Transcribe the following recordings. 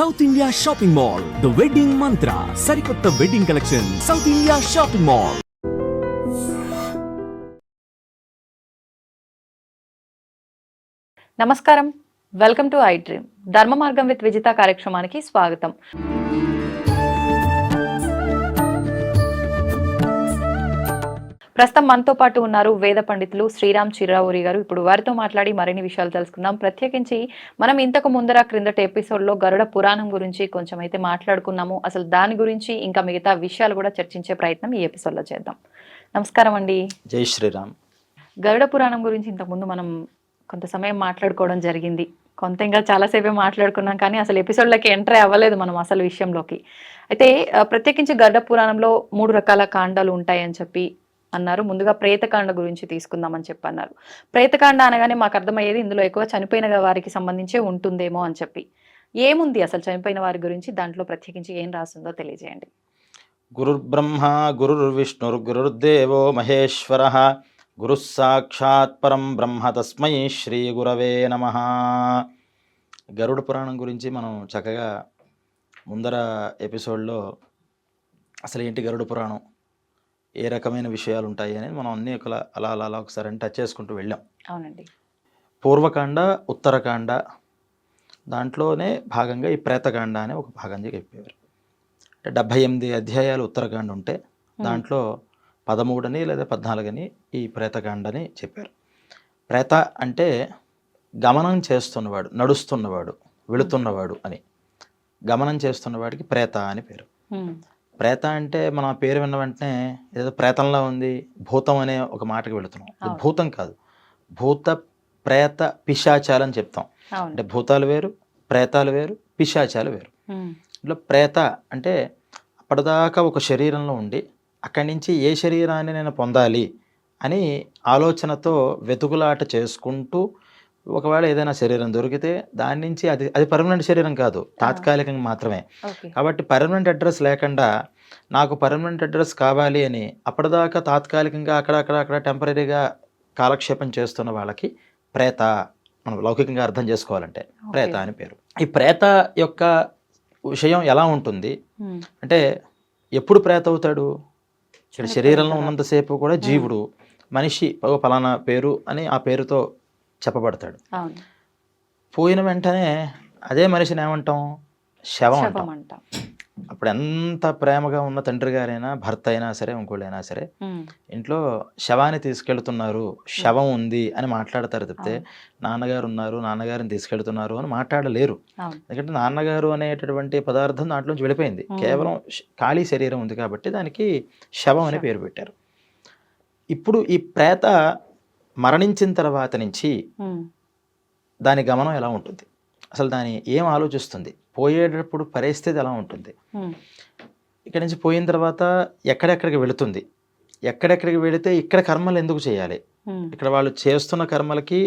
South India shopping mall, the wedding మంత్ర, సరికొత్త wedding collection, south India shopping mall. నమస్కారం, welcome to I dream. ధర్మ మార్గం with Vijitha కార్యక్రమానికి స్వాగతం. ప్రస్తుతం మనతో పాటు ఉన్నారు వేద పండితులు శ్రీరామ్ చిర్రావూరి గారు. ఇప్పుడు వారితో మాట్లాడి మరిన్ని విషయాలు తెలుసుకుందాం. ప్రత్యేకించి మనం ఇంతకు ముందర క్రిందటి ఎపిసోడ్లో గరుడ పురాణం గురించి కొంచెం అయితే మాట్లాడుకున్నాము. అసలు దాని గురించి ఇంకా మిగతా విషయాలు కూడా చర్చించే ప్రయత్నం ఈ ఎపిసోడ్లో చేద్దాం. నమస్కారం అండి. జై శ్రీరామ్. గరుడ పురాణం గురించి ఇంతకుముందు మనం కొంత సమయం మాట్లాడుకోవడం జరిగింది. కొంత ఇంకా చాలాసేపే మాట్లాడుకున్నాం, కానీ అసలు ఎపిసోడ్లోకి ఎంటర్ అవ్వలేదు మనం అసలు విషయంలోకి. అయితే ప్రత్యేకించి గరుడ పురాణంలో 3 రకాల కాండాలు ఉంటాయని చెప్పి అన్నారు. ముందుగా ప్రేతకాండ గురించి తీసుకుందామని చెప్పి అన్నారు. ప్రేతకాండ అనగానే మాకు అర్థమయ్యేది ఇందులో ఎక్కువ చనిపోయిన వారికి సంబంధించే ఉంటుందేమో అని చెప్పి. ఏముంది అసలు చనిపోయిన వారి గురించి, దాంట్లో ప్రత్యేకించి ఏం రాస్తుందో తెలియజేయండి. గురుర్బ్రహ్మ గురుర్విష్ణుర్ గురుర్దేవో మహేశ్వర, గురుః సాక్షాత్ పరం బ్రహ్మ, తస్మై శ్రీ గురవే నమః. గరుడ పురాణం గురించి మనం చక్కగా ముందర ఎపిసోడ్లో అసలు ఏంటి గరుడ పురాణం, ఏ రకమైన విషయాలు ఉంటాయి అనేది మనం అన్ని అలా అలా అలా ఒకసారి టచ్ చేసుకుంటూ వెళ్ళాం. అవునండి. పూర్వకాండ, ఉత్తరకాండ, దాంట్లోనే భాగంగా ఈ ప్రేతకాండ అనే ఒక భాగంగా చెప్పేవారు. 78 అధ్యాయాలు ఉత్తరకాండ ఉంటే దాంట్లో 13 లేదా 14 ఈ ప్రేతకాండని చెప్పారు. ప్రేత అంటే గమనం చేస్తున్నవాడు, నడుస్తున్నవాడు, వెళుతున్నవాడు అని. గమనం చేస్తున్నవాడికి ప్రేత అని పేరు. ప్రేత అంటే మనం ఆ పేరు విన్న వెంటనే ఏదో ప్రేతంలా ఉంది, భూతం అనే ఒక మాటకి వెళుతున్నాం. అది భూతం కాదు, భూత ప్రేత పిశాచాలు అని చెప్తాం. అంటే భూతాలు వేరు, ప్రేతాలు వేరు, పిశాచాలు వేరు. ఇట్లా ప్రేత అంటే అప్పటిదాకా ఒక శరీరంలో ఉండి అక్కడి నుంచి ఏ శరీరాన్ని నేను పొందాలి అని ఆలోచనతో వెతుకులాట చేసుకుంటూ, ఒకవేళ ఏదైనా శరీరం దొరికితే దాని నుంచి అది పర్మనెంట్ శరీరం కాదు, తాత్కాలికంగా మాత్రమే. కాబట్టి పర్మనెంట్ అడ్రస్ లేకుండా నాకు పర్మనెంట్ అడ్రస్ కావాలి అని అప్పటిదాకా తాత్కాలికంగా అక్కడ టెంపరీగా కాలక్షేపం చేస్తున్న వాళ్ళకి ప్రేత, మనం లౌకికంగా అర్థం చేసుకోవాలంటే ప్రేత అని పేరు. ఈ ప్రేత యొక్క విషయం ఎలా ఉంటుంది అంటే, ఎప్పుడు ప్రేత అవుతాడు? శరీరంలో ఉన్నంతసేపు కూడా జీవుడు, మనిషి ఫలానా పేరు అని ఆ పేరుతో చెప్పబడతాడు. పోయిన వెంటనే అదే మనిషిని ఏమంటాం? శవం అంటాం. అప్పుడు ఎంత ప్రేమగా ఉన్న తండ్రి గారైనా, భర్త అయినా సరే, ఇంకోళ్ళైనా సరే, ఇంట్లో శవాన్ని తీసుకెళ్తున్నారు, శవం ఉంది అని మాట్లాడతారు తప్పితే నాన్నగారు ఉన్నారు, నాన్నగారిని తీసుకెళ్తున్నారు అని మాట్లాడలేరు. ఎందుకంటే నాన్నగారు అనేటటువంటి పదార్థం దాంట్లోంచి వెళ్ళిపోయింది. కేవలం ఖాళీ శరీరం ఉంది కాబట్టి దానికి శవం అని పేరు పెట్టారు. ఇప్పుడు ఈ ప్రేత మరణించిన తర్వాత నుంచి దాని గమనం ఎలా ఉంటుంది, అసలు దాని ఏం ఆలోచిస్తుంది, పోయేటప్పుడు పరిస్థితి ఎలా ఉంటుంది, ఇక్కడి నుంచి పోయిన తర్వాత ఎక్కడెక్కడికి వెళుతుంది, ఎక్కడెక్కడికి వెళితే ఇక్కడ కర్మలు ఎందుకు చేయాలి, ఇక్కడ వాళ్ళు చేస్తున్న కర్మలకి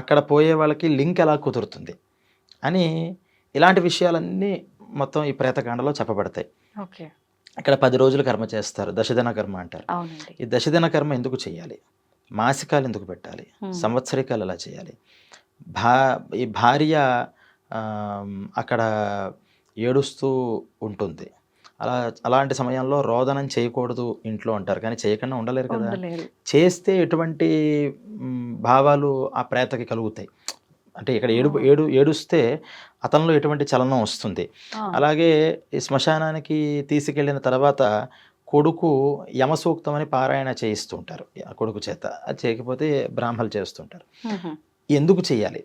అక్కడ పోయే వాళ్ళకి లింక్ ఎలా కుదురుతుంది అని, ఇలాంటి విషయాలన్నీ మొత్తం ఈ ప్రేతకాండలో చెప్పబడతాయి. ఇక్కడ 10 రోజులు కర్మ చేస్తారు, దశదిన కర్మ అంటారు. ఈ దశదిన కర్మ ఎందుకు చేయాలి, మాసికాలు ఎందుకు పెట్టాలి, సంవత్సరికాలు ఎలా చేయాలి, ఈ భార్య అక్కడ ఏడుస్తూ ఉంటుంది, అలాంటి సమయంలో రోదనం చేయకూడదు ఇంట్లో అంటారు, కానీ చేయకుండా ఉండలేరు కదా. చేస్తే ఎటువంటి భావాలు ఆ ప్రేతకి కలుగుతాయి అంటే, ఇక్కడ ఏడుస్తే అతనిలో ఎటువంటి చలనం వస్తుంది. అలాగే ఈ శ్మశానానికి తీసుకెళ్ళిన తర్వాత కొడుకు యమసూక్తం అని పారాయణ చేయిస్తుంటారు కొడుకు చేత, అది చేయకపోతే బ్రాహ్మలు చేస్తుంటారు. ఎందుకు చేయాలి,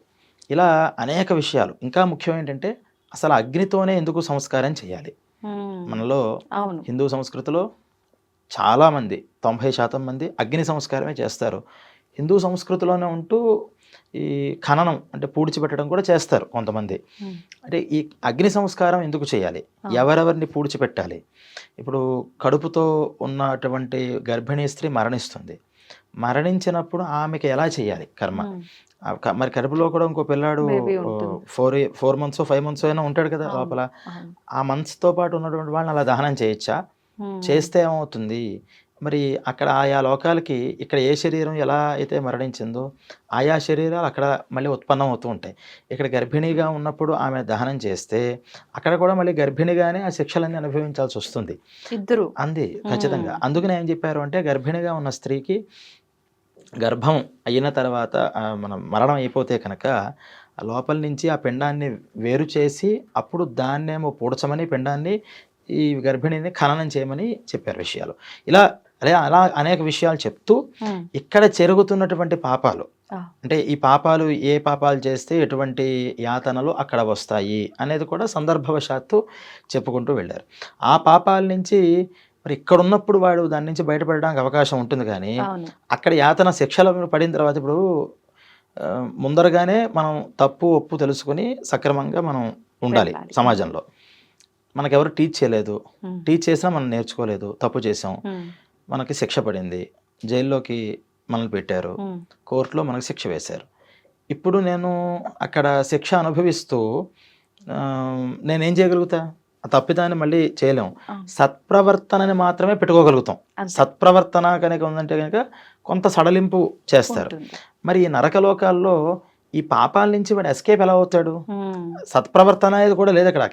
ఇలా అనేక విషయాలు. ఇంకా ముఖ్యం ఏంటంటే, అసలు అగ్నితోనే ఎందుకు సంస్కారం చేయాలి. మనలో హిందూ సంస్కృతిలో చాలామంది, 90% మంది అగ్ని సంస్కారమే చేస్తారు. హిందూ సంస్కృతిలోనే ఉంటూ ఈ ఖననం అంటే పూడ్చిపెట్టడం కూడా చేస్తారు కొంతమంది. అంటే ఈ అగ్ని సంస్కారం ఎందుకు చేయాలి, ఎవరెవరిని పూడ్చిపెట్టాలి. ఇప్పుడు కడుపుతో ఉన్నటువంటి గర్భిణీ స్త్రీ మరణిస్తుంది, మరణించినప్పుడు ఆమెకి ఎలా చేయాలి కర్మ. మరి కడుపులో కూడా ఇంకో పిల్లాడు 4 months 5 months అయినా ఉంటాడు కదా లోపల. ఆ మంత్స్తో పాటు ఉన్నటువంటి వాళ్ళని అలా దహనం చేయొచ్చా? చేస్తే ఏమవుతుంది, మరి అక్కడ ఆయా లోకాలకి ఇక్కడ ఏ శరీరం ఎలా అయితే మరణించిందో ఆయా శరీరాలు అక్కడ మళ్ళీ ఉత్పన్నం అవుతూ ఉంటాయి. ఇక్కడ గర్భిణీగా ఉన్నప్పుడు ఆమె దహనం చేస్తే అక్కడ కూడా మళ్ళీ గర్భిణిగానే ఆ శిక్షలన్నీ అనుభవించాల్సి వస్తుంది. ఇద్దరు అంది ఖచ్చితంగా. అందుకని ఏం చెప్పారు అంటే గర్భిణిగా ఉన్న స్త్రీకి గర్భం అయిన తర్వాత మనం మరణం అయిపోతే కనుక లోపల నుంచి ఆ పిండాన్ని వేరు చేసి అప్పుడు దాన్నేమో పూడ్చమని పిండాన్ని ఈ గర్భిణిని ఖననం చేయమని చెప్పారు విషయాలు. ఇలా అలా అనేక విషయాలు చెప్తూ ఇక్కడ జరుగుతున్నటువంటి పాపాలు అంటే ఈ పాపాలు ఏ పాపాలు చేస్తే ఎటువంటి యాతనలు అక్కడ వస్తాయి అనేది కూడా సందర్భవశాత్తు చెప్పుకుంటూ వెళ్ళారు. ఆ పాపాల నుంచి మరి ఇక్కడ ఉన్నప్పుడు వాడు దాని నుంచి బయటపడడానికి అవకాశం ఉంటుంది, కానీ అక్కడ యాతన శిక్షలు పడిన తర్వాత ఇప్పుడు ముందరగానే మనం తప్పు ఒప్పు తెలుసుకుని సక్రమంగా మనం ఉండాలి సమాజంలో. మనకెవరు టీచ్ చేయలేదు, టీచ్ చేసినా మనం నేర్చుకోలేదు, తప్పు చేసాం, మనకి శిక్ష పడింది, జైల్లోకి మనల్ని పెట్టారు, కోర్టులో మనకు శిక్ష వేశారు. ఇప్పుడు నేను అక్కడ శిక్ష అనుభవిస్తూ నేనేం చేయగలుగుతా? ఆ తప్పిదాన్ని మళ్ళీ చేయలేం. సత్ప్రవర్తనని మాత్రమే పెట్టుకోగలుగుతాం. సత్ప్రవర్తన కనుక ఉందంటే కనుక కొంత సడలింపు చేస్తారు. మరి ఈ నరకలోకాల్లో ఈ పాపాల నుంచి వాడు ఎస్కేప్ ఎలా అవుతాడు? సత్ప్రవర్తన అనేది కూడా లేదు అక్కడ.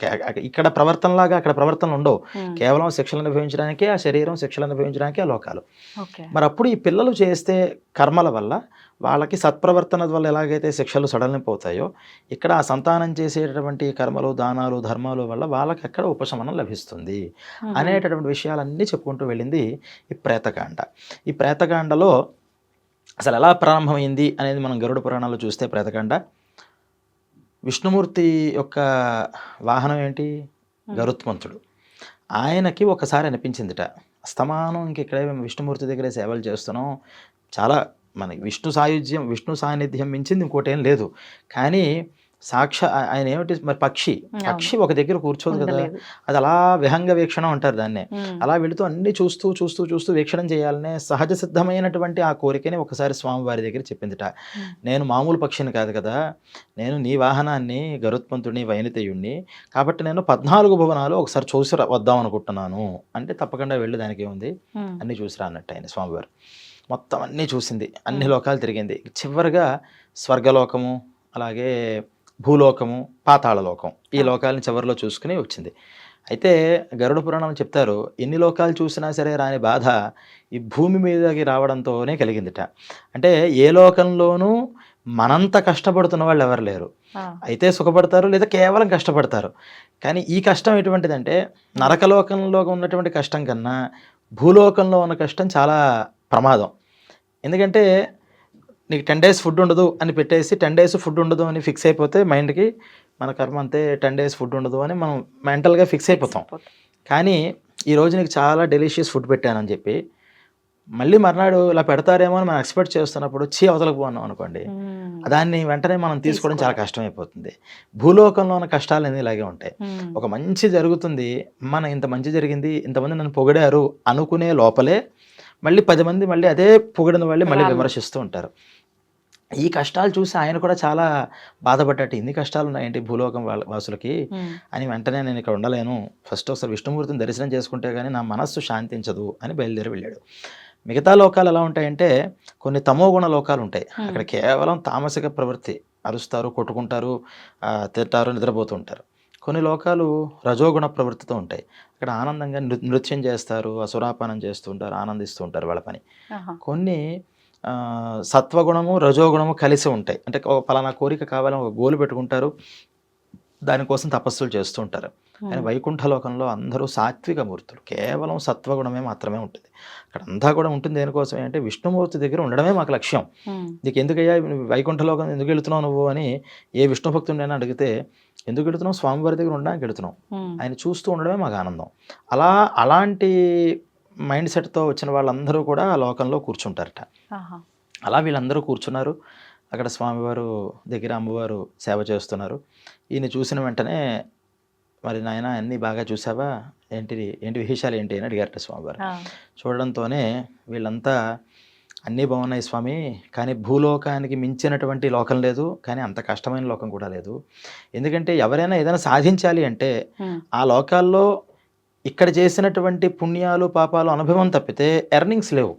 ఇక్కడ ప్రవర్తనలాగా అక్కడ ప్రవర్తనలు ఉండవు. కేవలం శిక్షలు అనుభవించడానికే ఆ శరీరం, శిక్షలు అనుభవించడానికే ఆ లోకాలు. మరి అప్పుడు ఈ పిల్లలు చేస్తే కర్మల వల్ల వాళ్ళకి సత్ప్రవర్తన వల్ల ఎలాగైతే శిక్షలు సడలింపోతాయో ఇక్కడ ఆ సంతానం చేసేటటువంటి కర్మలు, దానాలు, ధర్మాలు వల్ల వాళ్ళకి అక్కడ ఉపశమనం లభిస్తుంది అనేటటువంటి విషయాలన్నీ చెప్పుకుంటూ వెళ్ళింది ఈ ప్రేతకాండ. ఈ ప్రేతకాండలో అసలు ఎలా ప్రారంభమైంది అనేది మనం గరుడ పురాణాల్లో చూస్తే ప్రేతకాండ విష్ణుమూర్తి యొక్క వాహనం ఏంటి? గరుత్మంతుడు. ఆయనకి ఒకసారి అనిపించిందిట, అస్తమానం ఇంక ఇక్కడే విష్ణుమూర్తి దగ్గరే సేవలు చేస్తున్నాం, చాలా మనకి విష్ణు సాన్నిధ్యం మించింది ఇంకోటి ఏం లేదు, కానీ ఆయన ఏమిటి మరి పక్షి ఒక దగ్గర కూర్చోదు కదా, అది అలా విహంగ వీక్షణ అంటారు దాన్నే. అలా వెళుతూ అన్ని చూస్తూ చూస్తూ చూస్తూ వీక్షణం చేయాలనే సహజ సిద్ధమైనటువంటి ఆ కోరికని ఒకసారి స్వామివారి దగ్గర చెప్పిందిట. నేను మామూలు పక్షిని కాదు కదా, నేను నీ వాహనాన్ని గరుత్మంతుడిని, వైనతేయుణ్ణి, కాబట్టి నేను 14 భువనాలు ఒకసారి చూసి వద్దాం అనుకుంటున్నాను అంటే తప్పకుండా వెళ్ళి దానికి ఏముంది అన్నీ చూసిరా అన్నట్టు ఆయన స్వామివారు. మొత్తం అన్నీ చూసింది, అన్ని లోకాలు తిరిగింది. చివరిగా స్వర్గలోకము, అలాగే భూలోకము, పాతాళలోకం, ఈ లోకాలని చివరిలో చూసుకుని వచ్చింది. అయితే గరుడ పురాణం చెప్తారు, ఎన్ని లోకాలు చూసినా సరే రాని బాధ ఈ భూమి మీదకి రావడంతోనే కలిగిందిట. అంటే ఏ లోకంలోనూ మనంత కష్టపడుతున్న వాళ్ళు ఎవరు లేరు. అయితే సుఖపడతారు లేదా కేవలం కష్టపడతారు. కానీ ఈ కష్టం ఎటువంటిదంటే నరకలోకంలో ఉన్నటువంటి కష్టం కన్నా భూలోకంలో ఉన్న కష్టం చాలా ప్రమాదం. ఎందుకంటే నీకు 10 days ఫుడ్ ఉండదు అని పెట్టేసి 10 days ఫుడ్ ఉండదు అని ఫిక్స్ అయిపోతే మైండ్కి మన కర్మ అంతే, 10 days ఫుడ్ ఉండదు అని మనం మెంటల్గా ఫిక్స్ అయిపోతాం. కానీ ఈరోజు నీకు చాలా డెలిషియస్ ఫుడ్ పెట్టానని చెప్పి మళ్ళీ మర్నాడు ఇలా పెడతారేమో అని మనం ఎక్స్పెక్ట్ చేస్తున్నప్పుడు అవతలకు పోన్నాం అనుకోండి, దాన్ని వెంటనే మనం తీసుకోవడం చాలా కష్టమైపోతుంది. భూలోకంలో ఉన్న కష్టాలు అన్నీ ఇలాగే ఉంటాయి. ఒక మంచి జరుగుతుంది, ఇంత మంచి జరిగింది, ఇంతమంది నన్ను పొగిడారు అనుకునే లోపలే మళ్ళీ 10 మంది మళ్ళీ అదే పొగిడిన వాళ్ళు మళ్ళీ విమర్శిస్తూ ఉంటారు. ఈ కష్టాలు చూసి ఆయన కూడా చాలా బాధపడ్డట్టు, ఇన్ని కష్టాలు ఉన్నాయంటే భూలోకం వాసులకి అని. వెంటనే నేను ఇక్కడ ఉండలేను, ఫస్ట్ ఒకసారి విష్ణుమూర్తిని దర్శనం చేసుకుంటే కానీ నా మనస్సు శాంతించదు అని బయలుదేరి వెళ్ళాడు. మిగతా లోకాలు ఎలా ఉంటాయంటే కొన్ని తమోగుణ లోకాలు ఉంటాయి. అక్కడ కేవలం తామసిక ప్రవృత్తి, అరుస్తారు, కొట్టుకుంటారు, తింటారు, నిద్రపోతూ ఉంటారు. కొన్ని లోకాలు రజోగుణ ప్రవృత్తితో ఉంటాయి. అక్కడ ఆనందంగా నృత్యం చేస్తారు, అసురాపానం చేస్తూ ఉంటారు, ఆనందిస్తూ ఉంటారు వాళ్ళ పని. కొన్ని సత్వగుణము, రజోగుణము కలిసి ఉంటాయి. అంటే ఒక పలానా కోరిక కావాలని ఒక గోలు పెట్టుకుంటారు, దానికోసం తపస్సులు చేస్తూ ఉంటారు. కానీ వైకుంఠలోకంలో అందరూ సాత్విక మూర్తులు, కేవలం సత్వగుణమే మాత్రమే ఉంటుంది. అక్కడ అంతా కూడా ఉంటుంది దేనికోసమే అంటే విష్ణుమూర్తి దగ్గర ఉండడమే మాకు లక్ష్యం. నీకు ఎందుకయ్యా వైకుంఠలోకం ఎందుకు వెళుతున్నావు నువ్వు అని ఏ విష్ణు భక్తుడినైనా అడిగితే, ఎందుకు వెళుతున్నావు? స్వామివారి దగ్గర ఉండడానికి వెళుతున్నాం, ఆయన చూస్తూ ఉండడమే మాకు ఆనందం. అలాంటి మైండ్ సెట్తో వచ్చిన వాళ్ళందరూ కూడా ఆ లోకంలో కూర్చుంటారట. అలా వీళ్ళందరూ కూర్చున్నారు. అక్కడ స్వామివారు దగ్గర అమ్మవారు సేవ చేస్తున్నారు. ఈయన చూసిన వెంటనే, మరి నాయన అన్నీ బాగా చూసావా, ఏంటి విశేషాలు ఏంటి అని అడిగారట స్వామివారు. చూడడంతోనే వీళ్ళంతా అన్నీ బాగున్నాయి స్వామి, కానీ భూలోకానికి మించినటువంటి లోకం లేదు, కానీ అంత కష్టమైన లోకం కూడా లేదు. ఎందుకంటే ఎవరైనా ఏదైనా సాధించాలి అంటే ఆ లోకాల్లో ఇక్కడ చేసినటువంటి పుణ్యాలు పాపాలు అనుభవం తప్పితే ఎర్నింగ్స్ లేవు.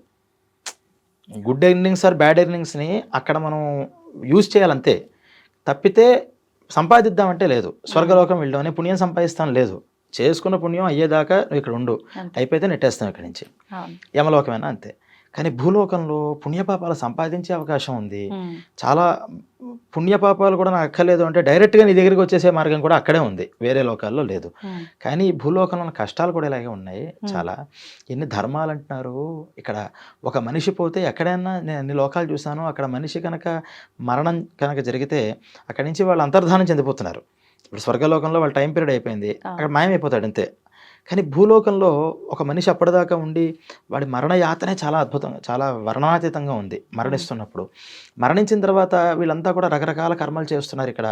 గుడ్ ఎర్నింగ్స్ ఆర్ బ్యాడ్ ఎర్నింగ్స్ని అక్కడ మనం యూజ్ చేయాలంతే, తప్పితే సంపాదిద్దామంటే లేదు. స్వర్గలోకం వెళ్ళామని పుణ్యం సంపాదిస్తాను లేదు. చేసుకున్న పుణ్యం అయ్యేదాకా నువ్వు ఇక్కడ ఉండు, అయిపోతే నెట్టేస్తాం ఇక్కడి నుంచి. యమలోకమైనా అంతే. కానీ భూలోకంలో పుణ్యపాపాలు సంపాదించే అవకాశం ఉంది. చాలా పుణ్యపాపాలు కూడా నాకు అక్కర్లేదు అంటే డైరెక్ట్గా నీ దగ్గరికి వచ్చేసే మార్గం కూడా అక్కడే ఉంది, వేరే లోకాల్లో లేదు. కానీ భూలోకంలో ఉన్న కష్టాలు కూడా ఇలాగే ఉన్నాయి చాలా. ఎన్ని ధర్మాలు అంటున్నారు. ఇక్కడ ఒక మనిషి పోతే ఎక్కడైనా నేను అన్ని లోకాలు చూశాను, అక్కడ మనిషి కనుక మరణం కనుక జరిగితే అక్కడి నుంచి వాళ్ళు అంతర్ధానం చెందిపోతున్నారు. ఇప్పుడు స్వర్గలోకంలో వాళ్ళ టైం పీరియడ్ అయిపోయింది, అక్కడ మాయమైపోతాడు అంతే. కానీ భూలోకంలో ఒక మనిషి అప్పటిదాకా ఉండి వాడి మరణ యాతనే చాలా అద్భుతంగా, చాలా వర్ణనాతీతంగా ఉంది. మరణిస్తున్నప్పుడు, మరణించిన తర్వాత వీళ్ళంతా కూడా రకరకాల కర్మలు చేస్తున్నారు. ఇక్కడ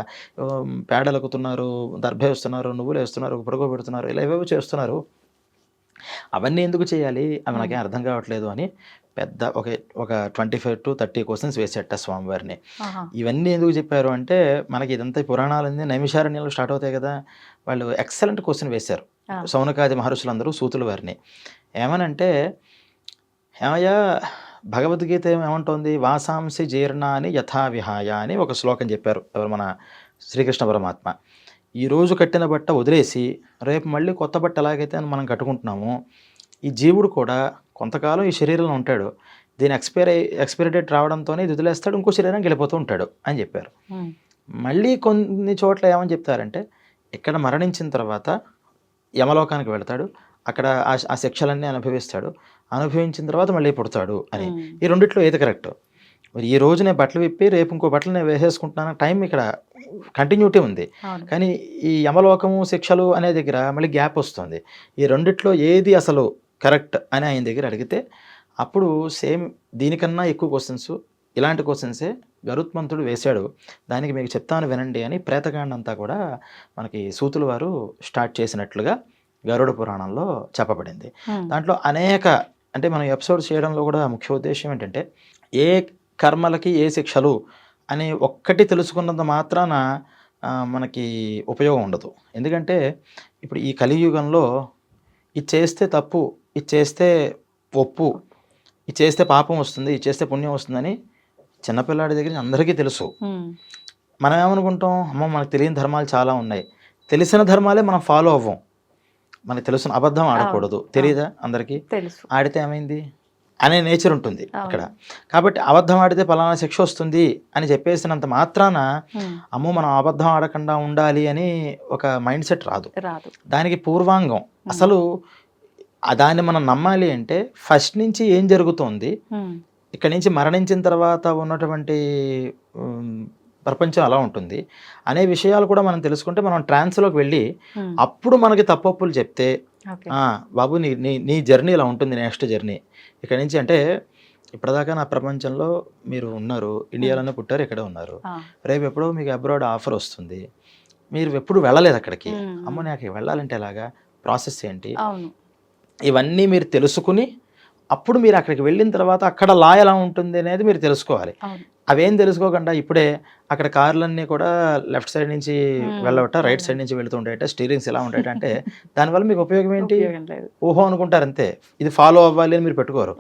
పేడలకుతున్నారు, దర్భేస్తున్నారు, నువ్వులు వేస్తున్నారు, పురుగు పెడుతున్నారు, ఇలా ఏవేవో చేస్తున్నారు. అవన్నీ ఎందుకు చేయాలి, అవి నాకేం అర్థం కావట్లేదు అని పెద్ద ఒక 25 to 30 క్వశ్చన్స్ వేసేట స్వామివారిని. ఇవన్నీ ఎందుకు చెప్పారు అంటే మనకి ఇదంతా పురాణాలన్నీ నైమిషారణ్యంలో స్టార్ట్ అవుతాయి కదా. వాళ్ళు ఎక్సలెంట్ క్వశ్చన్ వేశారు సౌనకాది మహర్షులందరూ సూతుల వారిని. ఏమనంటే, ఏమయ్యా భగవద్గీత ఏమంటోంది, వాసాంసి జీర్ణాని యథా విహాయ అని ఒక శ్లోకం చెప్పారు ఎవరు, మన శ్రీకృష్ణ పరమాత్మ. ఈరోజు కట్టిన బట్ట వదిలేసి రేపు మళ్ళీ కొత్త బట్ట ఎలాగైతే మనం కట్టుకుంటున్నామో, ఈ జీవుడు కూడా కొంతకాలం ఈ శరీరంలో ఉంటాడు, దీని ఎక్స్పైరీ డేట్ రావడంతోనే ఇది వదిలేస్తాడు, ఇంకో శరీరానికి వెళ్ళిపోతూ ఉంటాడు అని చెప్పారు. మళ్ళీ కొన్ని చోట్ల ఏమని చెప్తారంటే, ఇక్కడ మరణించిన తర్వాత యమలోకానికి వెళ్తాడు, అక్కడ ఆ శిక్షలన్నీ అనుభవించిన తర్వాత మళ్ళీ పుడతాడు అని. ఈ రెండిట్లో ఏది కరెక్ట్? మరి ఈ రోజు నేను బట్టలు విప్పి రేపు ఇంకో బట్టలు నేను వేసేసుకుంటున్నాను, టైం ఇక్కడ కంటిన్యూటీ ఉంది. కానీ ఈ యమలోకము శిక్షలు అనే దగ్గర మళ్ళీ గ్యాప్ వస్తుంది. ఈ రెండిట్లో ఏది అసలు కరెక్ట్ అని ఆయన దగ్గర అడిగితే అప్పుడు సేమ్ దీనికన్నా ఎక్కువ క్వశ్చన్స్, ఇలాంటి క్వశ్చన్సే గరుత్మంతుడు వేశాడు. దానికి మీకు చెప్తాను వినండి అని ప్రేతకాండ అంతా కూడా మనకి సూతుల వారు స్టార్ట్ చేసినట్లుగా గరుడ పురాణంలో చెప్పబడింది. దాంట్లో అనేక, అంటే మనం ఎపిసోడ్స్ చేయడంలో కూడా ముఖ్య ఉద్దేశం ఏంటంటే, ఏ కర్మలకి ఏ శిక్షలు అని ఒక్కటి తెలుసుకున్నంత మాత్రాన మనకి ఉపయోగం ఉండదు. ఎందుకంటే ఇప్పుడు ఈ కలియుగంలో ఇది చేస్తే తప్పు, ఇది చేస్తే ఒప్పు, ఇది చేస్తే పాపం వస్తుంది, ఇది చేస్తే పుణ్యం వస్తుందని చిన్నపిల్లాడి దగ్గర అందరికీ తెలుసు. మనం ఏమనుకుంటాం, అమ్మ మనకు తెలియని ధర్మాలు చాలా ఉన్నాయి, తెలిసిన ధర్మాలే మనం ఫాలో అవ్వం. మనకు తెలుసు అబద్ధం ఆడకూడదు, తెలియదా అందరికీ, ఆడితే ఏమైంది అనే నేచర్ ఉంటుంది ఇక్కడ. కాబట్టి అబద్ధం ఆడితే పలానా శిక్ష వస్తుంది అని చెప్పేసినంత మాత్రాన అమ్మో మనం అబద్ధం ఆడకుండా ఉండాలి అని ఒక మైండ్ సెట్ రాదు. దానికి పూర్వాంగం అసలు దాన్ని మనం నమ్మాలి అంటే ఫస్ట్ నుంచి ఏం జరుగుతోంది, ఇక్కడి నుంచి మరణించిన తర్వాత ఉన్నటువంటి ప్రపంచం అలా ఉంటుంది అనే విషయాలు కూడా మనం తెలుసుకుంటే మనం ట్రాన్స్లోకి వెళ్ళి అప్పుడు మనకి తప్పొప్పులు చెప్తే, బాబు నీ జర్నీ ఇలా ఉంటుంది, నెక్స్ట్ జర్నీ ఇక్కడి నుంచి. అంటే ఇప్పటిదాకా నా ప్రపంచంలో మీరు ఉన్నారు, ఇండియాలోనే పుట్టారు, ఇక్కడే ఉన్నారు, రేపు ఎప్పుడో మీకు అబ్రాడ్ ఆఫర్ వస్తుంది, మీరు ఎప్పుడు వెళ్ళలేదు అక్కడికి, అమ్మో నాకు వెళ్ళాలంటే ఎలాగా, ప్రాసెస్ ఏంటి, ఇవన్నీ మీరు తెలుసుకుని అప్పుడు మీరు అక్కడికి వెళ్ళిన తర్వాత అక్కడ లా ఎలా ఉంటుంది అనేది మీరు తెలుసుకోవాలి. అవేం తెలుసుకోకుండా ఇప్పుడే అక్కడ కార్లన్నీ కూడా లెఫ్ట్ సైడ్ నుంచి వెళ్ళవట, రైట్ సైడ్ నుంచి వెళుతూ ఉంటాయట, స్టీరింగ్స్ ఎలా ఉంటాయట అంటే దానివల్ల మీకు ఉపయోగం ఏంటి, ఊహో అనుకుంటారు అంతే. ఇది ఫాలో అవ్వాలి అని మీరు పెట్టుకోరు.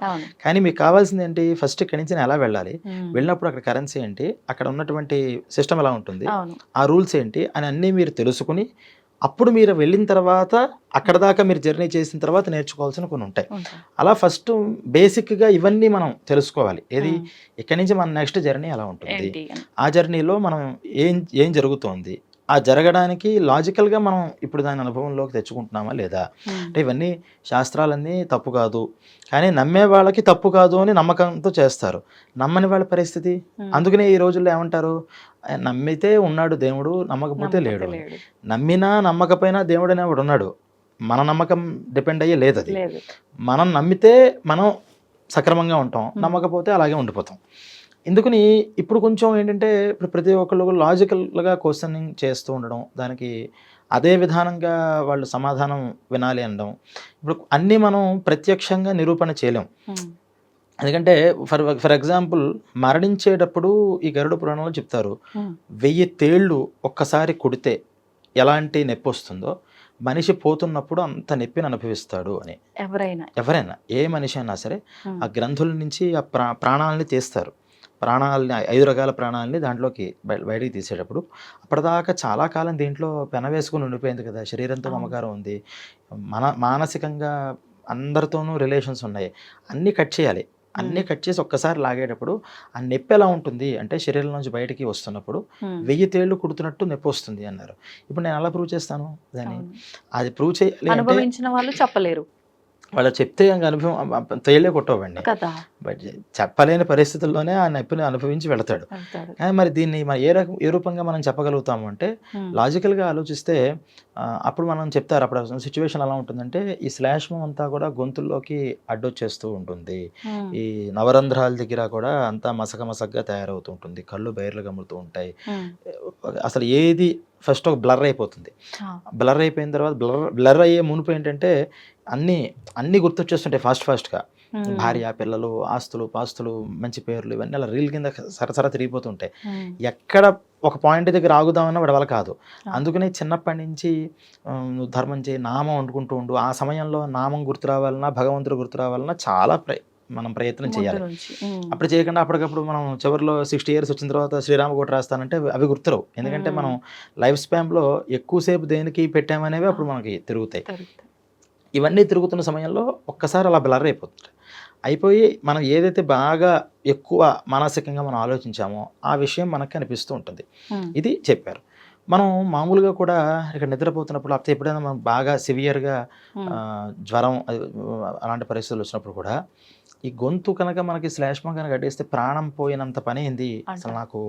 కానీ మీకు కావాల్సింది ఏంటి, ఫస్ట్ ఇక్కడి నుంచి నేను ఎలా వెళ్ళాలి, వెళ్ళినప్పుడు అక్కడ కరెన్సీ ఏంటి, అక్కడ ఉన్నటువంటి సిస్టమ్ ఎలా ఉంటుంది, ఆ రూల్స్ ఏంటి అని అన్నీ మీరు తెలుసుకుని అప్పుడు మీరు వెళ్ళిన తర్వాత అక్కడ దాకా మీరు జర్నీ చేసిన తర్వాత నేర్చుకోవాల్సిన కొన్ని ఉంటాయి. అలా ఫస్ట్ బేసిక్గా ఇవన్నీ మనం తెలుసుకోవాలి. ఏది ఇక్కడి నుంచి మన నెక్స్ట్ జర్నీ ఎలా ఉంటుంది, ఆ జర్నీలో మనం ఏం జరుగుతోంది, ఆ జరగడానికి లాజికల్గా మనం ఇప్పుడు దాని అనుభవంలోకి తెచ్చుకుంటున్నామా లేదా. అంటే ఇవన్నీ శాస్త్రాలన్నీ తప్పు కాదు, కానీ నమ్మే వాళ్ళకి తప్పు కాదు అని నమ్మకంతో చేస్తారు. నమ్మని వాళ్ళ పరిస్థితి, అందుకనే ఈ రోజుల్లో ఏమంటారు, నమ్మితే ఉన్నాడు దేవుడు, నమ్మకపోతే లేడు. నమ్మినా నమ్మకపోయినా దేవుడు అనేవాడు ఉన్నాడు, మన నమ్మకం డిపెండ్ అయ్యే లేదు. అది మనం నమ్మితే మనం సక్రమంగా ఉంటాం, నమ్మకపోతే అలాగే ఉండిపోతాం. ఎందుకని ఇప్పుడు కొంచెం ఏంటంటే ఇప్పుడు ప్రతి ఒక్కళ్ళు లాజికల్గా క్వశ్చనింగ్ చేస్తూ ఉండడం, దానికి అదే విధానంగా వాళ్ళు సమాధానం వినాలి అనడం. ఇప్పుడు అన్నీ మనం ప్రత్యక్షంగా నిరూపణ చేయలేం. ఎందుకంటే ఫర్ ఎగ్జాంపుల్ మరణించేటప్పుడు ఈ గరుడ పురాణంలో చెప్తారు, 1000 తేళ్ళు ఒక్కసారి కుడితే ఎలాంటి నొప్పి వస్తుందో మనిషి పోతున్నప్పుడు అంత నొప్పిని అనుభవిస్తాడు అని. ఎవరైనా ఏ మనిషి అయినా సరే ఆ గ్రంథుల నుంచి ఆ ప్రాణాలని తీస్తారు. ప్రాణాలని 5 రకాల ప్రాణాలని దాంట్లోకి బయటికి తీసేటప్పుడు అప్పటిదాకా చాలా కాలం దీంట్లో పెన వేసుకుని ఉండిపోయింది కదా, శరీరంతో మమకారం ఉంది, మానసికంగా అందరితోనూ రిలేషన్స్ ఉన్నాయి, అన్నీ కట్ చేయాలి. అన్నీ కట్ చేసి ఒక్కసారి లాగేటప్పుడు ఆ నొప్పి ఎలా ఉంటుంది అంటే శరీరం నుంచి బయటికి వస్తున్నప్పుడు 1000 తేళ్లు కుడుతున్నట్టు నొప్పి వస్తుంది అన్నారు. ఇప్పుడు నేను ఎలా ప్రూవ్ చేస్తాను దాన్ని? అది ప్రూవ్ చేయాలి అనుభవించిన వాళ్ళు చెప్పలేరు. వాళ్ళు చెప్తే ఇంకా అనుభవం తేలే కొట్టవండి. బట్ చెప్పలేని పరిస్థితుల్లోనే ఆ నొప్పిని అనుభవించి వెళతాడు. మరి దీన్ని ఏ రూపంగా మనం చెప్పగలుగుతాము అంటే లాజికల్గా ఆలోచిస్తే అప్పుడు మనం చెప్తారు, అప్పుడు సిచ్యువేషన్ ఎలా ఉంటుందంటే ఈ శ్లేష్మం అంతా కూడా గొంతుల్లోకి అడ్డొచ్చేస్తూ ఉంటుంది, ఈ నవరంధ్రాల దగ్గర కూడా అంతా మసకగా తయారవుతూ ఉంటుంది, కళ్ళు బయర్లు గమ్ముతూ ఉంటాయి, అసలు ఏది ఫస్ట్ ఒక బ్లర్ అయిపోతుంది. బ్లర్ అయిపోయిన తర్వాత బ్లర్ అయ్యే మునుపు ఏంటంటే అన్నీ గుర్తొచ్చేస్తుంటాయి ఫాస్ట్గా. భార్య, పిల్లలు, ఆస్తులు, పాస్తులు, మంచి పేర్లు, ఇవన్నీ అలా రీల్ కింద సరసర తిరిగిపోతుంటాయి. ఎక్కడ ఒక పాయింట్ దగ్గర ఆగుదామన్నా వాడి వల్ల కాదు. అందుకనే చిన్నప్పటి నుంచి నువ్వు ధర్మం చేయి, నామం వండుకుంటూ ఉండు. ఆ సమయంలో నామం గుర్తు రావాలన్నా, భగవంతుడు గుర్తు రావాలన్నా చాలా మనం ప్రయత్నం చేయాలి. అప్పుడు చేయకుండా అప్పటికప్పుడు మనం చివరిలో 60 years వచ్చిన తర్వాత శ్రీరామ కోట రాస్తానంటే అవి గుర్తురావు. ఎందుకంటే మనం లైఫ్ స్పాన్లో ఎక్కువసేపు దేనికి పెట్టామనేవి అప్పుడు మనకి తిరుగుతాయి. ఇవన్నీ తిరుగుతున్న సమయంలో ఒక్కసారి అలా బ్లర్ అయిపోయి మనం ఏదైతే బాగా ఎక్కువ మానసికంగా మనం ఆలోచించామో ఆ విషయం మనకు అనిపిస్తూ ఉంటుంది. ఇది చెప్పారు. మనం మామూలుగా కూడా ఇక్కడ నిద్రపోతున్నప్పుడు లేకపోతే ఎప్పుడైనా మనం బాగా సివియర్గా జ్వరం అలాంటి పరిస్థితులు వచ్చినప్పుడు కూడా ఈ గొంతు కనుక మనకి శ్లేష్మం కనుక అడ్డేస్తే ప్రాణం పోయినంత పని ఏంది, అసలు నాకు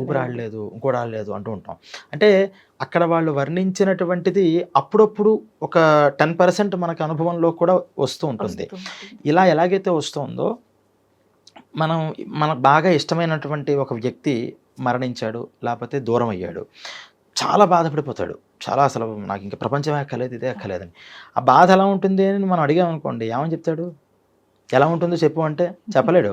ఊపిరాడలేదు, ఇంకోడాడలేదు అంటూ ఉంటాం. అంటే అక్కడ వాళ్ళు వర్ణించినటువంటిది అప్పుడప్పుడు ఒక 10% మనకు అనుభవంలో కూడా వస్తూ ఉంటుంది. ఇలా ఎలాగైతే వస్తుందో మనకు బాగా ఇష్టమైనటువంటి ఒక వ్యక్తి మరణించాడు, లేకపోతే దూరం అయ్యాడు, చాలా బాధపడిపోతాడు. చాలా అసలు నాకు ఇంకా ప్రపంచమే అక్కర్లేదు, ఇదే అక్కర్లేదని. ఆ బాధ ఎలా ఉంటుంది అని మనం అడిగామనుకోండి, ఏమని చెప్తాడు? ఎలా ఉంటుందో చెప్పు అంటే చెప్పలేడు.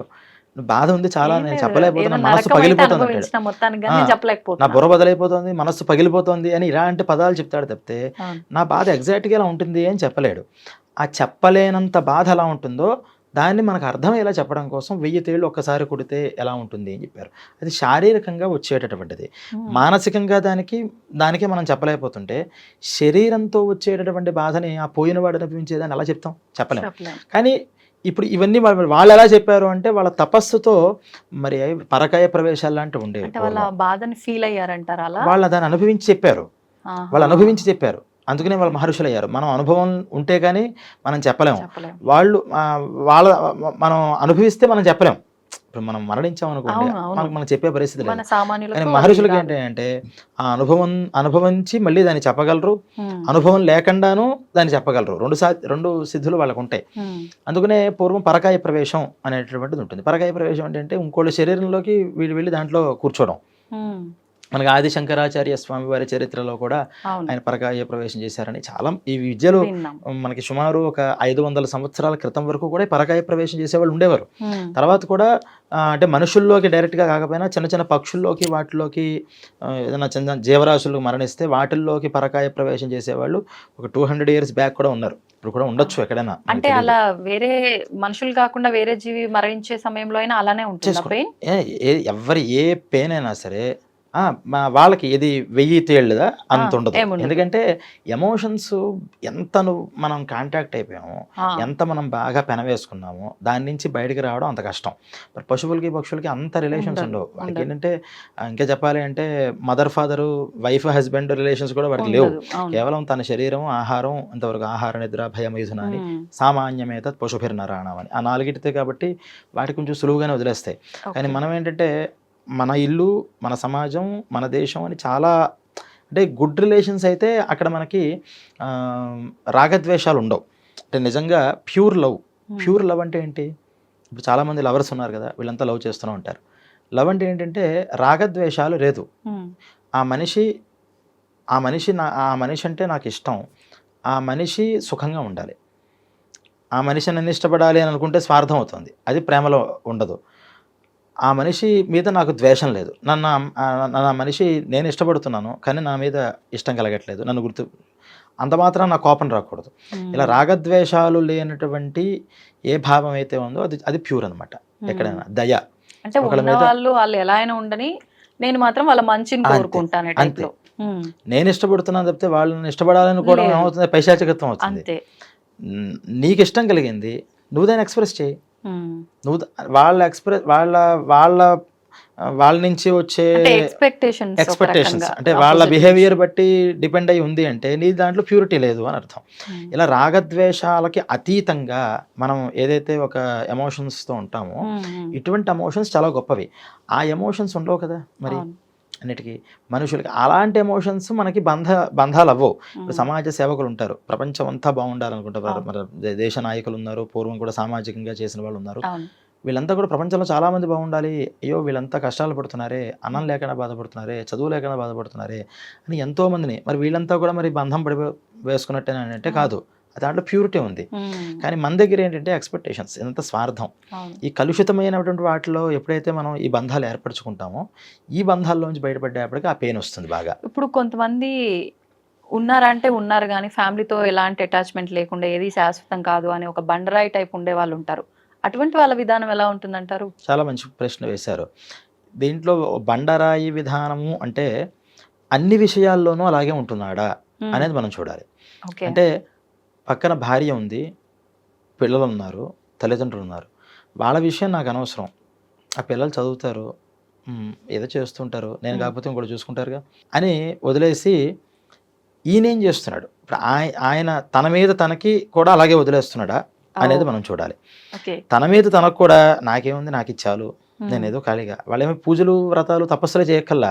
బాధ ఉంది చాలా, నేను చెప్పలేకపోతున్నా, మనస్సు పగిలిపోతుంది అంటాడు. నా బుర్ర బదలైపోతుంది, మనస్సు పగిలిపోతుంది అని ఇలాంటి పదాలు చెప్తాడు తప్పితే నా బాధ ఎగ్జాక్ట్గా ఎలా ఉంటుంది అని చెప్పలేడు. ఆ చెప్పలేనంత బాధ ఎలా ఉంటుందో దాన్ని మనకు అర్థమయ్యేలా చెప్పడం కోసం 1000 తేళ్లు ఒక్కసారి కుడితే ఎలా ఉంటుంది అని చెప్పారు. అది శారీరకంగా వచ్చేటటువంటిది. మానసికంగా దానికే మనం చెప్పలేకపోతుంటే శరీరంతో వచ్చేటటువంటి బాధని ఆ పోయినవాడు అనిపించేదాన్ని ఎలా చెప్తాం? చెప్పలేం. కానీ ఇప్పుడు ఇవన్నీ వాళ్ళు ఎలా చెప్పారు అంటే వాళ్ళ తపస్సుతో మరి పరకాయ ప్రవేశాలు లాంటివి ఉండేవి. వాళ్ళు దాన్ని అనుభవించి చెప్పారు. అందుకనే వాళ్ళు మహర్షులు అయ్యారు. మనం అనుభవం ఉంటే కానీ మనం చెప్పలేము. మనం అనుభవిస్తే మనం చెప్పలేం. ఇప్పుడు మనం మరణించామనుకోండి, మనం చెప్పే పరిస్థితి లేదు. కానీ మహర్షులకి ఏంటంటే ఆ అనుభవించి మళ్ళీ దాన్ని చెప్పగలరు, అనుభవం లేకుండాను దాన్ని చెప్పగలరు. రెండు సిద్ధులు వాళ్ళకు ఉంటాయి. అందుకనే పూర్వం పరకాయ ప్రవేశం అనేటటువంటిది ఉంటుంది. పరకాయ ప్రవేశం అంటే ఇంకోళ్ళ శరీరంలోకి వీళ్ళు వెళ్ళి దాంట్లో కూర్చోవడం. మనకి ఆది శంకరాచార్య స్వామి వారి చరిత్రలో కూడా ఆయన పరకాయ ప్రవేశం చేశారని చాలా ఈ విద్యలు మనకి సుమారు ఒక 500 సంవత్సరాల క్రితం వరకు కూడా పరకాయ ప్రవేశం చేసేవాళ్ళు ఉండేవారు. తర్వాత కూడా అంటే మనుషుల్లోకి డైరెక్ట్గా కాకపోయినా చిన్న చిన్న పక్షుల్లోకి వాటిలోకి ఏదైనా చిన్న జీవరాశులు మరణిస్తే వాటిల్లోకి పరకాయ ప్రవేశం చేసేవాళ్ళు ఒక 200 years బ్యాక్ కూడా ఉన్నారు. ఇప్పుడు కూడా ఉండొచ్చు ఎక్కడైనా. అంటే అలా వేరే మనుషులు కాకుండా వేరే జీవి మరణించే సమయంలో అయినా అలానే ఉంటుంది. ఎవరి ఏ పెయిన్ అయినా సరే వాళ్ళకి ఇది 1000 తేళ్ళుదా అంత ఉండదు. ఎందుకంటే ఎమోషన్స్ ఎంత మనం కాంటాక్ట్ అయిపోయాము, ఎంత మనం బాగా పెనవేసుకున్నాము, దాని నుంచి బయటకు రావడం అంత కష్టం. మరి పశువులకి పక్షులకి అంత రిలేషన్స్ ఉండవు. వాళ్ళకి ఏంటంటే ఇంకా చెప్పాలి అంటే mother father wife husband relations కూడా వాటికి లేవు. కేవలం తన శరీరం ఆహారం, ఇంతవరకు ఆహార నిద్ర భయమైథున అని సామాన్యమేత పశుభిర్నరాణం అని ఆ 4 కాబట్టి వాటికి కొంచెం సులువుగానే వదిలేస్తాయి. కానీ మనం ఏంటంటే మన ఇల్లు, మన సమాజం, మన దేశం అని చాలా అంటే గుడ్ రిలేషన్స్ అయితే అక్కడ మనకి రాగద్వేషాలు ఉండవు. అంటే నిజంగా ప్యూర్ లవ్ అంటే ఏంటి? ఇప్పుడు చాలామంది లవర్స్ ఉన్నారు కదా, వీళ్ళంతా లవ్ చేస్తూనే ఉంటారు. లవ్ అంటే ఏంటంటే రాగద్వేషాలు లేదు. ఆ మనిషి అంటే నాకు ఇష్టం, ఆ మనిషి సుఖంగా ఉండాలి, ఆ మనిషి నన్ను ఇష్టపడాలి అని అనుకుంటే స్వార్థం అవుతుంది. అది ప్రేమలో ఉండదు. ఆ మనిషి మీద నాకు ద్వేషం లేదు, నా మనిషి నేను ఇష్టపడుతున్నాను కానీ నా మీద ఇష్టం కలగట్లేదు, నన్ను అంత మాత్రం నా కోపం రాకూడదు. ఇలా రాగద్వేషాలు లేనటువంటి ఏ భావం అయితే ఉందో అది ప్యూర్ అనమాట. ఎక్కడైనా దయ, అంటే ఉన్న వాళ్ళు ఎలా అయినా ఉండని, నేను మాత్రం వాళ్ళ మంచిని కోరుకుంటాను. అంతే, నేను ఇష్టపడుతున్నాను తప్పితే వాళ్ళని ఇష్టపడాలనుకోవడం ఏమవుతుంది, పైశాచికత్వం అవుతుంది. నీకు ఇష్టం కలిగింది నువ్వు దాన్ని ఎక్స్ప్రెస్ చేయి. నువ్వు వాళ్ళ నుంచి వచ్చే ఎక్స్పెక్టేషన్స్ అంటే వాళ్ళ బిహేవియర్ బట్టి డిపెండ్ అయి ఉంది అంటే నీ దాంట్లో ప్యూరిటీ లేదు అని అర్థం. ఇలా రాగద్వేషాలకి అతీతంగా మనం ఏదైతే ఒక ఎమోషన్స్తో ఉంటామో ఇటువంటి ఎమోషన్స్ చాలా గొప్పవి. ఆ ఎమోషన్స్ ఉండవు కదా మరి అన్నిటికీ మనుషులకి. అలాంటి ఎమోషన్స్ మనకి బంధాలు అవ్వవు. ఇప్పుడు సమాజ సేవకులు ఉంటారు, ప్రపంచం అంతా బాగుండాలనుకుంటారు, మన దేశ నాయకులు ఉన్నారు, పూర్వం కూడా సామాజికంగా చేసిన వాళ్ళు ఉన్నారు. వీళ్ళంతా కూడా ప్రపంచంలో చాలామంది బాగుండాలి, అయ్యో వీళ్ళంతా కష్టాలు పడుతున్నారే, అన్నం లేకుండా బాధపడుతున్నారే, చదువు లేకుండా బాధపడుతున్నారే అని ఎంతోమందిని, మరి వీళ్ళంతా కూడా మరి బంధం వేసుకున్నట్టే అంటే కాదు, దాంట్లో ప్యూరిటీ ఉంది. కానీ మన దగ్గర ఏంటంటే ఎక్స్పెక్టేషన్స్, ఎంత స్వార్థం. ఈ కలుషితమైనటువంటి వాటిలో ఎప్పుడైతే మనం ఈ బంధాలు ఏర్పరచుకుంటామో ఈ బంధాల్లోంచి బయటపడేప్పటికి ఆ పెయిన్ వస్తుంది బాగా. ఇప్పుడు కొంతమంది ఉన్నారంటే ఉన్నారు కానీ ఫ్యామిలీతో ఎలాంటి అటాచ్మెంట్ లేకుండా ఏది శాశ్వతం కాదు అని ఒక బండరాయి టైప్ ఉండే వాళ్ళు ఉంటారు. అటువంటి వాళ్ళ విధానం ఎలా ఉంటుందంటారు? చాలా మంచి ప్రశ్న వేశారు. దీంట్లో బండరాయి విధానము అంటే అన్ని విషయాల్లోనూ అలాగే ఉంటున్నాడా అనేది మనం చూడాలి. అంటే పక్కన భార్య ఉంది, పిల్లలు ఉన్నారు, తల్లిదండ్రులు ఉన్నారు, వాళ్ళ విషయం నాకు అనవసరం, ఆ పిల్లలు చదువుతారు, ఏదో చేస్తుంటారు, నేను కాకపోతే ఇంకోటి చూసుకుంటారుగా అని వదిలేసి ఈయనేం చేస్తున్నాడు, ఇప్పుడు ఆయన తన మీద తనకి కూడా అలాగే వదిలేస్తున్నాడా అనేది మనం చూడాలి. తన మీద తనకు కూడా నాకేముంది, నాకు ఇచ్చాలు, నేను ఏదో ఖాళీగా, వాళ్ళేమో పూజలు వ్రతాలు తపస్సులు చేయక్కల్లా,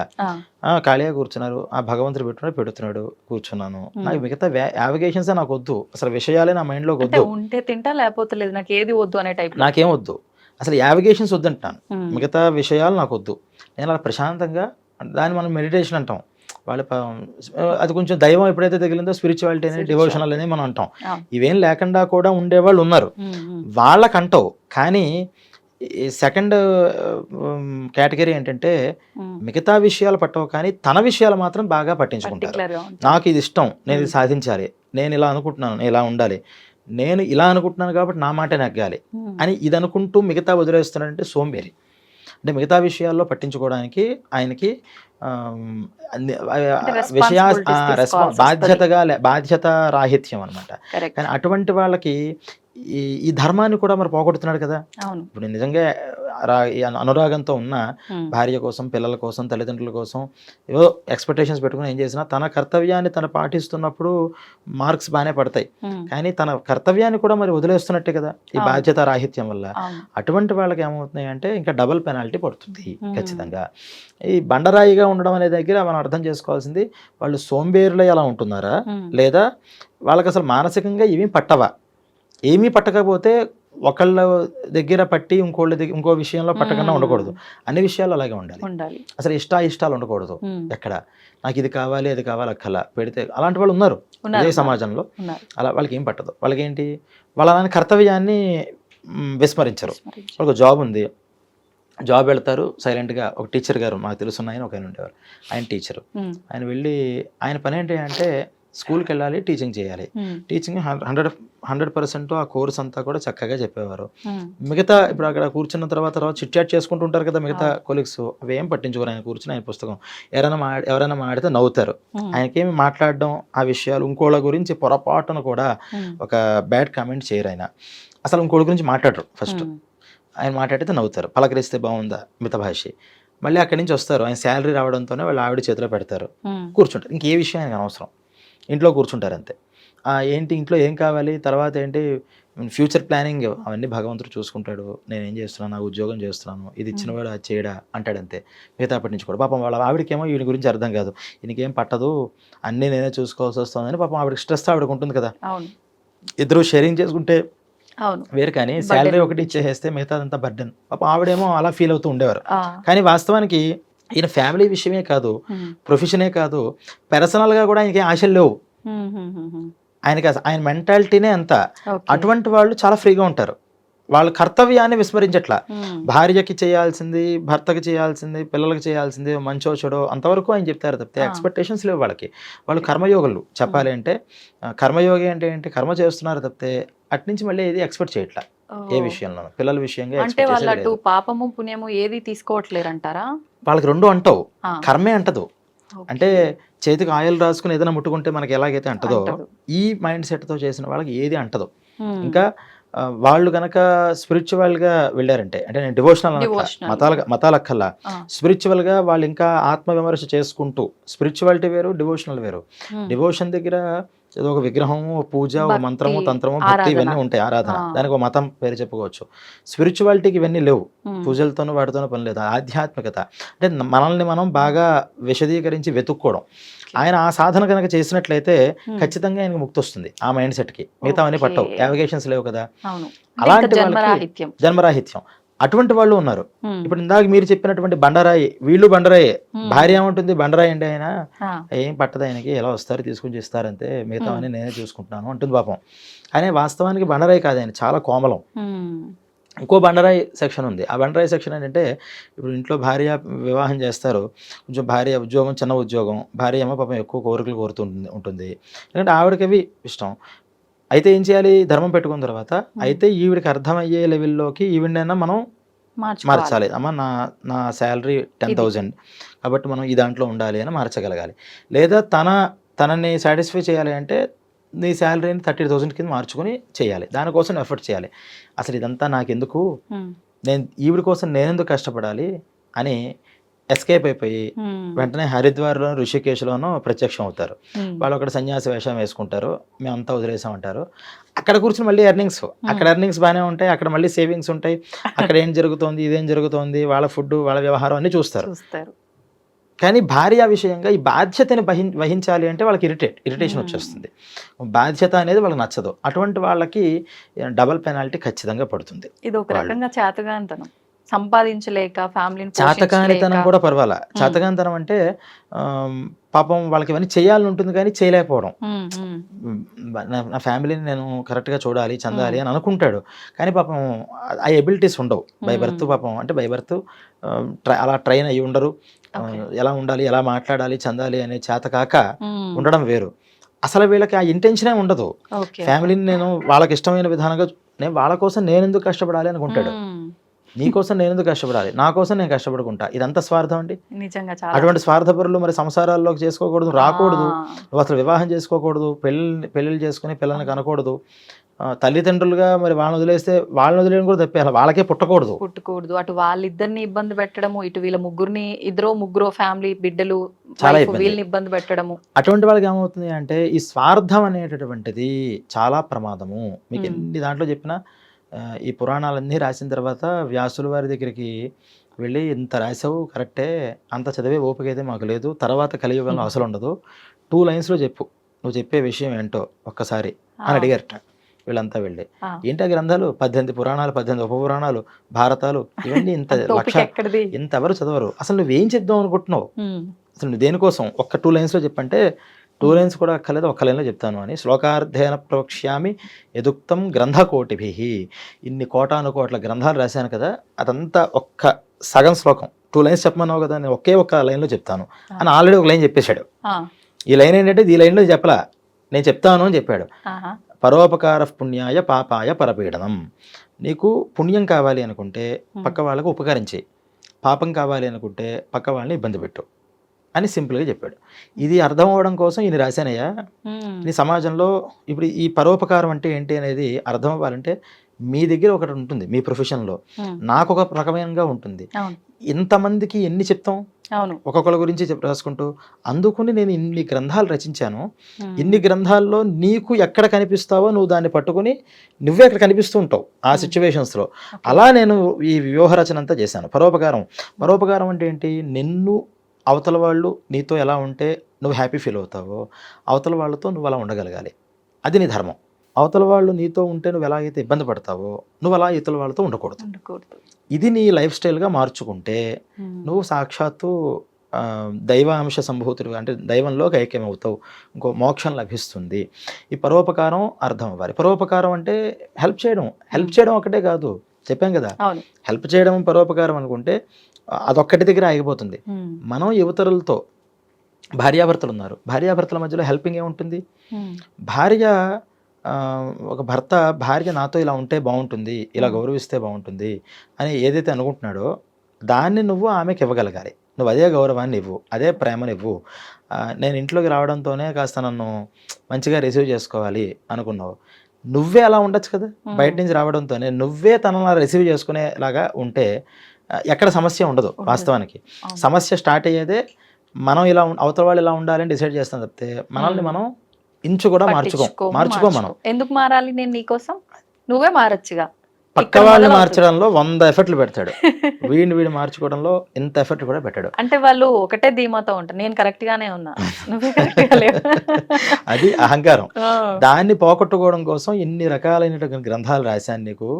ఖాళీగా కూర్చున్నారు, ఆ భగవంతుడు పెడుతున్నాడు కూర్చున్నాను, నాకు మిగతా యావిగేషన్స్ నాకు వద్దు, అసలు విషయాలే నా మైండ్లో వద్దు, ఉంటే తింటా లేకపోతే లేదు, నాకు ఏది వద్దు అనే టైప్, నాకేం వద్దు, అసలు యావిగేషన్స్ వద్దంటాను, మిగతా విషయాలు నాకు వద్దు, నేను అలా ప్రశాంతంగా, దాన్ని మనం మెడిటేషన్ అంటాం, వాళ్ళ అది కొంచెం దైవం ఎప్పుడైతే తగిలిందో స్పిరిచువాలిటీ అనేది, డివోషనల్ అనేది మనం అంటాం. ఇవేం లేకుండా కూడా ఉండేవాళ్ళు ఉన్నారు, వాళ్ళకంటావు. కానీ సెకండ్ కేటగిరీ ఏంటంటే మిగతా విషయాలు పట్టవు కానీ తన విషయాలు మాత్రం బాగా పట్టించుకుంటారు. నాకు ఇది ఇష్టం, నేను ఇది సాధించాలి, నేను ఇలా అనుకుంటున్నాను, నేను ఇలా ఉండాలి, నేను ఇలా అనుకుంటున్నాను కాబట్టి నా మాట నెగ్గాలి అని ఇది అనుకుంటూ మిగతా వదిలేస్తున్నాడంటే సోంబేరి. అంటే మిగతా విషయాల్లో పట్టించుకోవడానికి ఆయనకి బాధ్యత రాహిత్యం అనమాట. కానీ అటువంటి వాళ్ళకి ఈ ధర్మాన్ని కూడా మరి పోగొడుతున్నాడు కదా. ఇప్పుడు నిజంగా అనురాగంతో ఉన్న భార్య కోసం, పిల్లల కోసం, తల్లిదండ్రుల కోసం ఏవో ఎక్స్పెక్టేషన్స్ పెట్టుకుని ఏం చేసినా తన కర్తవ్యాన్ని తను పాటిస్తున్నప్పుడు మార్క్స్ బాగానే పడతాయి. కానీ తన కర్తవ్యాన్ని కూడా మరి వదిలేస్తున్నట్టే కదా ఈ బాధ్యత రాహిత్యం వల్ల. అటువంటి వాళ్ళకి ఏమవుతున్నాయి అంటే ఇంకా డబుల్ పెనాల్టీ పడుతుంది ఖచ్చితంగా. ఈ బండరాయిగా ఉండడం అనే దగ్గర మనం అర్థం చేసుకోవాల్సింది, వాళ్ళు సోంబేరులు ఎలా ఉంటున్నారా, లేదా వాళ్ళకి అసలు మానసికంగా ఏమీ పట్టకపోతే ఒకళ్ళ దగ్గర పట్టి ఇంకోళ్ళ దగ్గర ఇంకో విషయంలో పట్టకుండా ఉండకూడదు, అన్ని విషయాలు అలాగే ఉండాలి. అసలు ఇష్టాలు ఉండకూడదు ఎక్కడ, నాకు ఇది కావాలి అది కావాలి అక్కలా పెడితే అలాంటి వాళ్ళు ఉన్నారు ఇదే సమాజంలో. అలా వాళ్ళకి ఏం పట్టదు, వాళ్ళకి ఏంటి, వాళ్ళ కర్తవ్యాన్ని విస్మరించరు. వాళ్ళకి జాబ్ ఉంది, జాబ్ వెళ్తారు సైలెంట్గా. ఒక టీచర్ గారు మాకు తెలుసున్న ఆయన, ఒక ఆయన ఉండేవారు, ఆయన టీచరు. ఆయన వెళ్ళి ఆయన పని ఏంటి అంటే స్కూల్కి వెళ్ళాలి, టీచింగ్ చేయాలి, టీచింగ్ 100% ఆ కోర్స్ అంతా కూడా చక్కగా చెప్పేవారు. మిగతా ఇప్పుడు అక్కడ కూర్చున్న తర్వాత చిట్ చాట్ చేసుకుంటూ ఉంటారు కదా మిగతా కొలీగ్స్, అవి ఏం పట్టించుకోరు. ఆయన కూర్చుని ఆయన పుస్తకం, ఎవరైనా మాడితే నవ్వుతారు, ఆయనకేమి మాట్లాడడం ఆ విషయాలు, ఇంకోళ్ళ గురించి పొరపాటును కూడా ఒక బ్యాడ్ కామెంట్ చేయరు ఆయన, అసలు ఇంకోళ్ళ గురించి మాట్లాడరు. ఫస్ట్ ఆయన మాట్లాడితే నవ్వుతారు, పలకరిస్తే బాగుందా మితభాషి. మళ్ళీ అక్కడి నుంచి వస్తారు, ఆయన శాలరీ రావడంతోనే వాళ్ళు ఆవిడ చేతిలో పెడతారు, కూర్చుంటారు, ఇంకే విషయం ఆయనకు అనవసరం, ఇంట్లో కూర్చుంటారు అంతే. ఏంటి ఇంట్లో ఏం కావాలి, తర్వాత ఏంటి ఫ్యూచర్ ప్లానింగ్, అవన్నీ భగవంతుడు చూసుకుంటాడు, నేనేం చేస్తున్నాను, నా ఉద్యోగం చేస్తున్నాను, ఇది ఇచ్చినవాడు అది చేయడా అంటాడంతే, మిగతా పట్టించుకోడు. పాపం వాళ్ళ ఆవిడకేమో వీడి గురించి అర్థం కాదు, ఈయనకేం పట్టదు, అన్నీ నేనే చూసుకోవాల్సి వస్తుందని పాపం ఆవిడకి స్ట్రెస్ ఆవిడకు ఉంటుంది కదా. ఇద్దరు షేరింగ్ చేసుకుంటే వేరు, కానీ శాలరీ ఒకటి ఇచ్చేస్తే మిగతాదంతా బర్డెన్. పాపం ఆవిడేమో అలా ఫీల్ అవుతూ ఉండేవారు. కానీ వాస్తవానికి ఈయన ఫ్యామిలీ విషయమే కాదు, ప్రొఫెషనే కాదు, పర్సనల్గా కూడా ఆయనకి ఆశలు లేవు. ఆయన మెంటాలిటీనే అంత. అటువంటి వాళ్ళు చాలా ఫ్రీగా ఉంటారు. వాళ్ళ కర్తవ్యాన్ని విస్మరించట్లా. ఉమ్, భార్యకి చేయాల్సింది, భర్తకి చేయాల్సింది, పిల్లలకి చేయాల్సింది, మంచో చెడో అంతవరకు ఆయన చెప్తారు తప్పితే ఆ. ఎక్స్పెక్టేషన్స్ లేవు వాళ్ళకి. వాళ్ళు కర్మయోగులు చెప్పాలి అంటే. కర్మయోగి అంటే ఏంటి, కర్మ చేస్తున్నారు తప్పితే అట్నుంచి మళ్ళీ ఏది ఎక్స్పెక్ట్ చేయట్లా ఏ ఓ. విషయంలోనూ. పిల్లల విషయంగా అంటే ఎక్స్పెక్ట్ వాళ్ళు చేసేది అటు లేదు. పాపము పుణ్యము ఏది తీసుకోవట్లేరంటారా? వాళ్ళకి రెండు అంటవు, ఆ, కర్మే అంటదు. ఓకే. అంటే చేతికి ఆయిల్ రాసుకుని ఏదైనా ముట్టుకుంటే మనకి ఎలాగైతే అంటదో, అంటదు. ఈ మైండ్ సెట్తో చేసిన వాళ్ళకి ఏది అంటదు. ఉమ్, ఇంకా వాళ్ళు గనక స్పిరిచువల్గా వెళ్ళారంటే, అంటే నేను డివోషనల్ అనట్లా, Devotional. మతాలక్కల్లా, ఆ, స్పిరిచువల్గా వాళ్ళు ఇంకా ఆత్మవిమర్శ చేసుకుంటూ, స్పిరిచువాలిటీ వేరు, డివోషనల్ వేరు. ఉమ్, డివోషన్ దగ్గర ఏదో ఒక విగ్రహము, ఓ పూజ, ఓ భక్తి, మంత్రము, తంత్రము, భక్తి ఆరాధన. ఇవన్నీ ఉంటాయి, ఆరాధన, ఆ. దానికి ఒక మతం పేరు చెప్పుకోవచ్చు. స్పిరిచువాలిటీకి ఇవన్నీ లేవు, ఉమ్, పూజలతోనూ వాటితోనూ పని లేదు. ఆధ్యాత్మికత అంటే మనల్ని మనం బాగా విశదీకరించి వెతుక్కోవడం. ఆయన ఆ సాధన కనుక చేసినట్లయితే ఖచ్చితంగా ఆయనకు ముక్తి వస్తుంది ఆ మైండ్ సెట్కి. మిగతా అవన్నీ పట్టవు, ఓకే. యావిగేషన్స్ లేవు కదా. అవును. అలాంటి వాళ్ళకి జన్మరాహిత్యం. జన్మరాహిత్యం అటువంటి వాళ్ళు ఉన్నారు. ఉమ్, ఇప్పుడు ఇందాక మీరు చెప్పినటువంటి బండరాయి, వీళ్ళు బండరాయే. భార్య ఏమంటుంది, బండరాయి అండి ఆయన, ఆ, ఏం పట్టదు ఆయనకి, ఎలా వస్తారు తీసుకుని చేస్తారంతే, మిగతావన్నీ నేనే చూసుకుంటున్నాను అంటుంది పాపం. కానీ వాస్తవానికి బండరాయి కాదు ఆయన, చాలా కోమలం. ఉమ్, ఇంకో బండరాయి సెక్షన్ ఉంది. ఆ బండరాయి సెక్షన్ ఏంటంటే, ఇప్పుడు ఇంట్లో భార్య వివాహం చేస్తారు, కొంచెం భార్య ఉద్యోగం చిన్న ఉద్యోగం, భార్య ఏమో పాపం ఎక్కువ కోరికలు ఉంటుంది. ఎందుకంటే ఆవిడకి అవి ఇష్టం. అయితే ఏం చేయాలి, ధర్మం పెట్టుకున్న తర్వాత అయితే ఈవిడికి అర్థమయ్యే లెవెల్లోకి ఈవిడైనా మనం మార్చాలి. అమ్మ నా శాలరీ 10,000 కాబట్టి మనం ఈ దాంట్లో ఉండాలి అని మార్చగలగాలి. లేదా తనని సాటిస్ఫై చేయాలి అంటే నీ శాలరీని 30,000 కింద మార్చుకొని చేయాలి, దానికోసం ఎఫర్ట్ చేయాలి. అసలు ఇదంతా నాకెందుకు, ఉమ్, ఈవిడ కోసం నేనెందుకు కష్టపడాలి అని ఎస్కేప్ అయిపోయి ఉమ్, వెంటనే హరిద్వార్లోనూ ఋషికేశ్లోనూ ప్రత్యక్షం అవుతారు. ఉమ్, వాళ్ళు అక్కడ సన్యాసి వేషం వేసుకుంటారు, మేమంతా వదిలేసామంటారు. అక్కడ కూర్చొని మళ్ళీ ఎర్నింగ్స్, అక్కడ ఎర్నింగ్స్ బాగానే ఉంటాయి, అక్కడ మళ్ళీ సేవింగ్స్ ఉంటాయి, అక్కడ ఏం జరుగుతోంది, ఇదేం జరుగుతోంది, వాళ్ళ ఫుడ్, వాళ్ళ వ్యవహారం అన్నీ చూస్తారు. కానీ భార్య విషయంగా ఈ బాధ్యతని వహించాలి అంటే వాళ్ళకి ఇరిటేషన్ వచ్చేస్తుంది. బాధ్యత అనేది వాళ్ళకి నచ్చదు. అటువంటి వాళ్ళకి డబల్ పెనాల్టీ ఖచ్చితంగా పడుతుంది. ఇది ఒక రకంగా చేతగానితనం, సంపాదించలేక ఫ్యామిలీని చేతకానితనం కూడా పర్వాలా. చేతకానితనం అంటే పాపం వాళ్ళకి ఇవన్నీ చేయాలని ఉంటుంది కానీ చేయలేకపోవడం. నా ఫ్యామిలీని నేను కరెక్ట్గా చూడాలి, చెందాలి అని అనుకుంటాడు, కానీ పాపం ఆ ఎబిలిటీస్ ఉండవు బై బర్త్. పాపం అంటే బై బర్త్ అలా ట్రైన్ అయ్యి ఉండరు. ఎలా ఉండాలి, ఎలా మాట్లాడాలి, చెందాలి అనే చేతకాక ఉండడం వేరు. అసలు వీళ్ళకి ఆ ఇంటెన్షనే ఉండదు. ఫ్యామిలీని నేను వాళ్ళకి ఇష్టమైన విధానంగా, వాళ్ళ కోసం నేను ఎందుకు కష్టపడాలి అనుకుంటాడు. నీకోసం నేను ఎందుకు కష్టపడాలి, నా కోసం నేను కష్టపడుకుంటా. ఇదంతా స్వార్థం అండి. నిజంగా అటువంటి స్వార్థపరులు మరి సంసారాల్లోకి చేసుకోకూడదు, రాకూడదు. నువ్వు అసలు వివాహం చేసుకోకూడదు, పెళ్ళిళ్ళు చేసుకుని పిల్లల్ని కనకూడదు. తల్లిదండ్రులుగా మరి వాళ్ళని వదిలేయడం కూడా తప్పే, అసలు వాళ్ళకే పుట్టకూడదు. అటు వాళ్ళిద్దరిని ఇబ్బంది పెట్టడము, ఇటు వీళ్ళ ముగ్గురు ఫ్యామిలీ బిడ్డలు చాలా వీళ్ళని ఇబ్బంది పెట్టడము. అటువంటి వాళ్ళకి ఏమవుతుంది అంటే ఈ స్వార్థం అనేటటువంటిది చాలా ప్రమాదము. మీకు ఎన్ని దాంట్లో చెప్పినా, ఈ పురాణాలన్నీ రాసిన తర్వాత వ్యాసుల వారి దగ్గరికి వెళ్ళి, ఇంత రాసావు కరెక్టే, అంత చదివే ఓపిక అయితే మాకు లేదు, తర్వాత కలియుగంలో అసలు ఉండదు, 2 లైన్స్లో చెప్పు నువ్వు చెప్పే విషయం ఏంటో ఒక్కసారి అని అడిగారట వీళ్ళంతా వెళ్ళి. ఏంటి ఆ గ్రంథాలు, 18 పురాణాలు, 18 ఉపపురాణాలు, భారతాలు, ఇవన్నీ ఇంతెవరు చదవరు. అసలు నువ్వేం చెప్దాం అనుకుంటున్నావు, అసలు నువ్వు దేనికోసం, ఒక్క 2 లైన్స్లో చెప్పంటే 2 లైన్స్ కూడా అక్కర్లేదు, ఒక్క లైన్లో చెప్తాను అని. శ్లోకార్థేన ప్రవక్ష్యామి యదుక్తం గ్రంథకోటిభి. ఇన్ని కోటానుకోట్ల గ్రంథాలు రాశాను కదా, అదంతా ఒక్క సగం శ్లోకం 2 లైన్స్ చెప్పమన్నావు కదా, నేను ఒక్క లైన్లో చెప్తాను అని ఆల్రెడీ ఒక లైన్ చెప్పేశాడు. ఈ లైన్ ఏంటంటే ఈ లైన్లో చెప్పలా, నేను చెప్తాను అని చెప్పాడు. పరోపకార పుణ్యాయ పాపాయ పరపీడనం. నీకు పుణ్యం కావాలి అనుకుంటే పక్క వాళ్ళకు ఉపకరించి, పాపం కావాలి అనుకుంటే పక్క వాళ్ళని ఇబ్బంది పెట్టు అని సింపుల్గా చెప్పాడు. ఇది అర్థం అవ్వడం కోసం ఇది రాశానయ్యా. నీ సమాజంలో ఇప్పుడు ఈ పరోపకారం అంటే ఏంటి అనేది అర్థం అవ్వాలంటే మీ దగ్గర ఒకటి ఉంటుంది, మీ ప్రొఫెషన్లో, నాకు ఒక రకమైనగా ఉంటుంది. ఇంతమందికి ఎన్ని చెప్తాం, ఒక్కొక్కరి గురించి రాసుకుంటూ. అందుకుని నేను ఇన్ని గ్రంథాలు రచించాను. ఇన్ని గ్రంథాల్లో నీకు ఎక్కడ కనిపిస్తావో నువ్వు దాన్ని పట్టుకుని నువ్వే అక్కడ కనిపిస్తూ ఉంటావు ఆ సిచ్యువేషన్స్లో. అలా నేను ఈ వ్యూహ రచన అంతా చేశాను. పరోపకారం అంటే ఏంటి, నిన్ను అవతల వాళ్ళు నీతో ఎలా ఉంటే నువ్వు హ్యాపీ ఫీల్ అవుతావో అవతల వాళ్ళతో నువ్వు అలా ఉండగలగాలి, అది నీ ధర్మం. అవతల వాళ్ళు నీతో ఉంటే నువ్వు ఎలాగైతే ఇబ్బంది పడతావో నువ్వు అలా ఇతరుల వాళ్ళతో ఉండకూడదు. ఇది నీ లైఫ్ స్టైల్గా మార్చుకుంటే నువ్వు సాక్షాత్తు దైవాంశ సంభూతుడు, అంటే దైవంలోకి ఐక్యం అవుతావు, ఇంకో మోక్షం లభిస్తుంది. ఈ పరోపకారం అర్థం అవ్వాలి. పరోపకారం అంటే హెల్ప్ చేయడం ఒకటే కాదు, చెప్పాం కదా, అవును. హెల్ప్ చేయడం పరోపకారం అనుకుంటే అదొక్కటి దగ్గర ఆగిపోతుంది. మనం యువతరులతో, భార్యాభర్తలు ఉన్నారు, భార్యాభర్తల మధ్యలో హెల్పింగ్ ఏముంటుంది? భార్య ఒక భర్త భార్య నాతో ఇలా ఉంటే బాగుంటుంది, ఇలా గౌరవిస్తే బాగుంటుంది అని ఏదైతే అనుకుంటున్నాడో దాన్ని నువ్వు ఆమెకి ఇవ్వగలగాలి. నువ్వు అదే గౌరవాన్ని ఇవ్వు, అదే ప్రేమని ఇవ్వు. నేను ఇంట్లోకి రావడంతోనే కాస్త నన్ను మంచిగా రిసీవ్ చేసుకోవాలి అనుకున్నావు, నువ్వే అలా ఉండొచ్చు కదా. బయట నుంచి రావడంతోనే నువ్వే తనలా రిసీవ్ చేసుకునేలాగా ఉంటే ఎక్కడ సమస్య ఉండదు. వాస్తవానికి సమస్య స్టార్ట్ అయ్యేదే మనం ఇలా అవతల వాళ్ళు ఇలా ఉండాలని డిసైడ్ చేస్తాం తప్పితే మనల్ని మనం ఇంచు కూడా మార్చుకో మనం. ఎందుకు మారాలి నేను నీకోసం? నువ్వే మారచ్చుగా. పక్క వాళ్ళని మార్చడంలో 100 ఎఫర్ట్లు పెడతాడు, వీడిని మార్చుకోవడంలో ఇంత ఎఫర్ట్ కూడా పెట్టాడు. అంటే వాళ్ళు ఒకటే ధీమాతో ఉంటారు, నేను కరెక్ట్ గానే ఉన్నా, నువ్వే కరెక్ట్ గా లేవు. అది అహంకారం. దాన్ని పోగొట్టుకోవడం కోసం ఇన్ని రకాలైనటువంటి గ్రంథాలు రాశాను నీకు,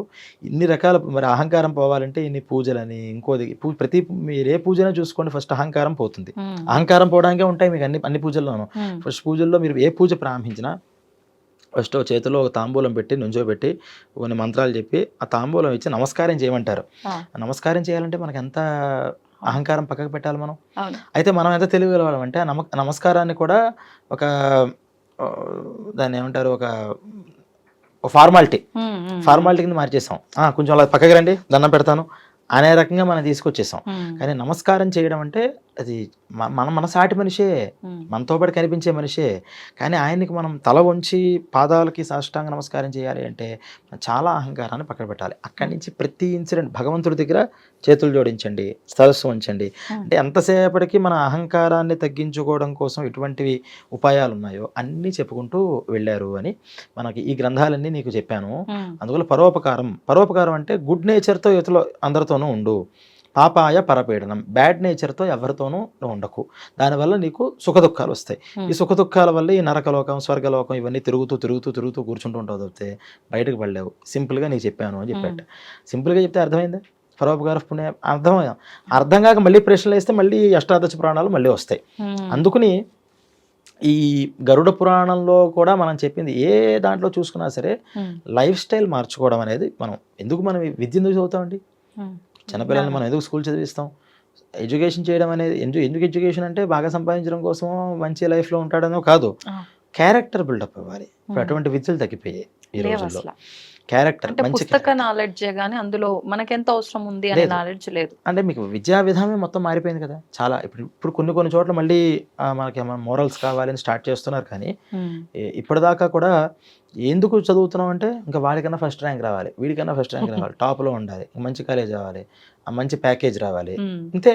ఇన్ని రకాల. మరి అహంకారం పోవాలంటే ఇన్ని పూజలని, ఇంకోది ప్రతి మీరు ఏ పూజనే చూసుకోండి, ఫస్ట్ అహంకారం పోతుంది. అహంకారం పోవడానికే ఉంటాయి మీకు అన్ని పూజల్లోనూ. ఫస్ట్ పూజల్లో మీరు ఏ పూజ ప్రారంభించినా ఫస్ట్ చేతిలో ఒక తాంబూలం పెట్టి నుంచోబెట్టి కొన్ని మంత్రాలు చెప్పి ఆ తాంబూలం ఇచ్చి నమస్కారం చేయమంటారు. నమస్కారం చేయాలంటే మనకు ఎంత అహంకారం పక్కకు పెట్టాలి మనం. అయితే మనం ఎంత తెలియగలవాళ్ళం అంటే నమస్కారాన్ని కూడా ఒక దాన్ని ఏమంటారు, ఒక ఫార్మాలిటీ కింద మార్చేసాం. కొంచెం అలా పక్కకి రండి దండం పెడతాను అనే రకంగా మనం తీసుకొచ్చేసాం. కానీ నమస్కారం చేయడం అంటే అది మన సాటి మనిషే, మనతో పాటు కనిపించే మనిషే, కానీ ఆయనకి మనం తల వంచి పాదాలకి సాష్టాంగ నమస్కారం చేయాలి అంటే చాలా అహంకారాన్ని పక్కన పెట్టాలి. అక్కడి నుంచి ప్రతి ఇన్సిడెంట్ భగవంతుడి దగ్గర చేతులు జోడించండి, సరస్సు ఉంచండి. అంటే ఎంతసేపటికి మన అహంకారాన్ని తగ్గించుకోవడం కోసం ఎటువంటివి ఉపాయాలు ఉన్నాయో అన్నీ చెప్పుకుంటూ వెళ్ళారు అని మనకి ఈ గ్రంథాలన్నీ నీకు చెప్పాను. అందువల్ల పరోపకారం అంటే గుడ్ నేచర్తో యువతలో అందరితోనూ ఉండు, పాపాయ పరపీడనం, బ్యాడ్ నేచర్తో ఎవరితోనూ నువ్వు ఉండకు. దానివల్ల నీకు సుఖదుఖాలు వస్తాయి. ఈ సుఖదుఖాల వల్ల ఈ నరకలోకం స్వర్గలోకం ఇవన్నీ తిరుగుతూ కూర్చుంటూ ఉంటావు తప్పితే బయటకు పడలేవు. సింపుల్గా నీకు చెప్పాను అని చెప్పాట. సింపుల్గా చెప్తే అర్థమైందా? పరోపకార పుణ్య అర్థం కాక మళ్ళీ ప్రశ్నలు వేస్తే మళ్ళీ అష్టాదశ పురాణాలు మళ్ళీ వస్తాయి. అందుకని ఈ గరుడ పురాణంలో కూడా మనం చెప్పింది ఏ దాంట్లో చూసుకున్నా సరే లైఫ్ స్టైల్ మార్చుకోవడం అనేది మనం విద్య ఎందుకు చదువుతామండి? చిన్నపిల్లల్ని మనం ఎందుకు స్కూల్ చదివిస్తాం? ఎడ్యుకేషన్ చేయడం అనేది ఎందుకు ఎడ్యుకేషన్ అంటే బాగా సంపాదించడం కోసమో మంచి లైఫ్లో ఉంటాడనో కాదు, క్యారెక్టర్ బిల్డప్ అవ్వాలి. ఇప్పుడు అటువంటి విద్యలు తగ్గిపోయాయి ఈ రోజుల్లో. క్యారెక్టర్ మంచి పుస్తక నాలెడ్జ్ గానీ అందులో మనకెంత అవసరం ఉంది అనే నాలెడ్జ్ లేదు. అంటే మీకు విద్యా విధానమే మొత్తం మారిపోయింది కదా చాలా. ఇప్పుడు కొన్ని చోట్ల మళ్ళీ మనకి మోరల్స్ కావాలని స్టార్ట్ చేస్తున్నారు, కానీ ఇప్పటిదాకా కూడా ఎందుకు చదువుతున్నాం అంటే ఇంకా వాడికన్నా ఫస్ట్ ర్యాంక్ రావాలి, వీడికన్నా ఫస్ట్ ర్యాంక్ రావాలి, టాప్లో ఉండాలి, మంచి కాలేజ్ రావాలి, మంచి ప్యాకేజ్ రావాలి, అంతే.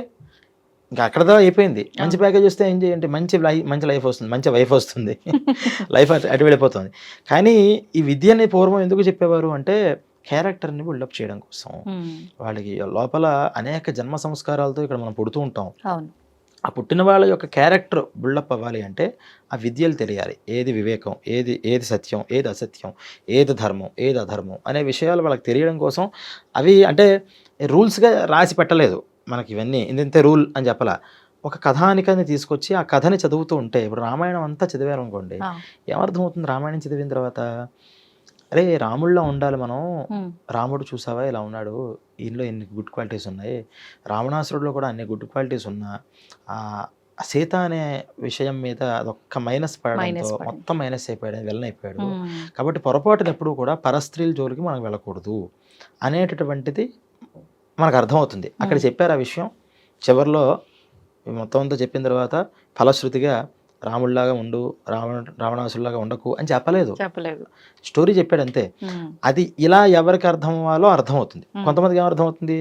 ఇంకా అక్కడదా అయిపోయింది. మంచి ప్యాకేజ్ వస్తే ఏం చేయండి, మంచి లైఫ్ వస్తుంది, మంచి వైఫ్ వస్తుంది, లైఫ్ అటు వెళ్ళిపోతుంది. కానీ ఈ విద్యని పూర్వం ఎందుకు చెప్పేవారు అంటే క్యారెక్టర్ని బిల్డప్ చేయడం కోసం. వాళ్ళకి లోపల అనేక జన్మ సంస్కారాలతో ఇక్కడ మనం పుడుతూ ఉంటాం. ఆ పుట్టిన వాళ్ళ యొక్క క్యారెక్టర్ బిల్డప్ అవ్వాలి అంటే ఆ విద్యలు తెలియాలి. ఏది వివేకం, ఏది సత్యం, ఏది అసత్యం, ఏది ధర్మం, ఏది అధర్మం అనే విషయాలు వాళ్ళకి తెలియడం కోసం అవి అంటే రూల్స్గా రాసి పెట్టలేదు మనకి. ఇవన్నీ ఇంతే రూల్ అని చెప్పాల. ఒక కథానికని తీసుకొచ్చి ఆ కథని చదువుతూ ఉంటే, ఇప్పుడు రామాయణం అంతా చదివారు అనుకోండి, ఏమర్థమవుతుంది రామాయణం చదివిన తర్వాత? అరే రాముడిలో ఉండాలి మనం, రాముడు చూసావా ఇలా ఉన్నాడు, ఈయనలో ఎన్ని గుడ్ క్వాలిటీస్ ఉన్నాయి, రావణాసురుడిలో కూడా అన్ని గుడ్ క్వాలిటీస్ ఉన్నా సీత అనే విషయం మీద అదొక్క మైనస్ పడడంతో మొత్తం మైనస్ అయిపోయాడు, వెళ్ళని అయిపోయాడు. కాబట్టి పొరపాటున ఎప్పుడు కూడా పరస్త్రీల జోలికి మనం వెళ్ళకూడదు అనేటటువంటిది మనకు అర్థమవుతుంది. అక్కడ చెప్పారు ఆ విషయం. చివరిలో మొత్తం అంతా చెప్పిన తర్వాత ఫలశ్రుతిగా రాముడిలాగా ఉండు, రావణాసుడిలాగా ఉండకు అని చెప్పలేదు. స్టోరీ చెప్పాడు అంతే. అది ఇలా ఎవరికి అర్థం అవ్వాలో అర్థమవుతుంది. కొంతమందికి ఏమర్థమవుతుంది,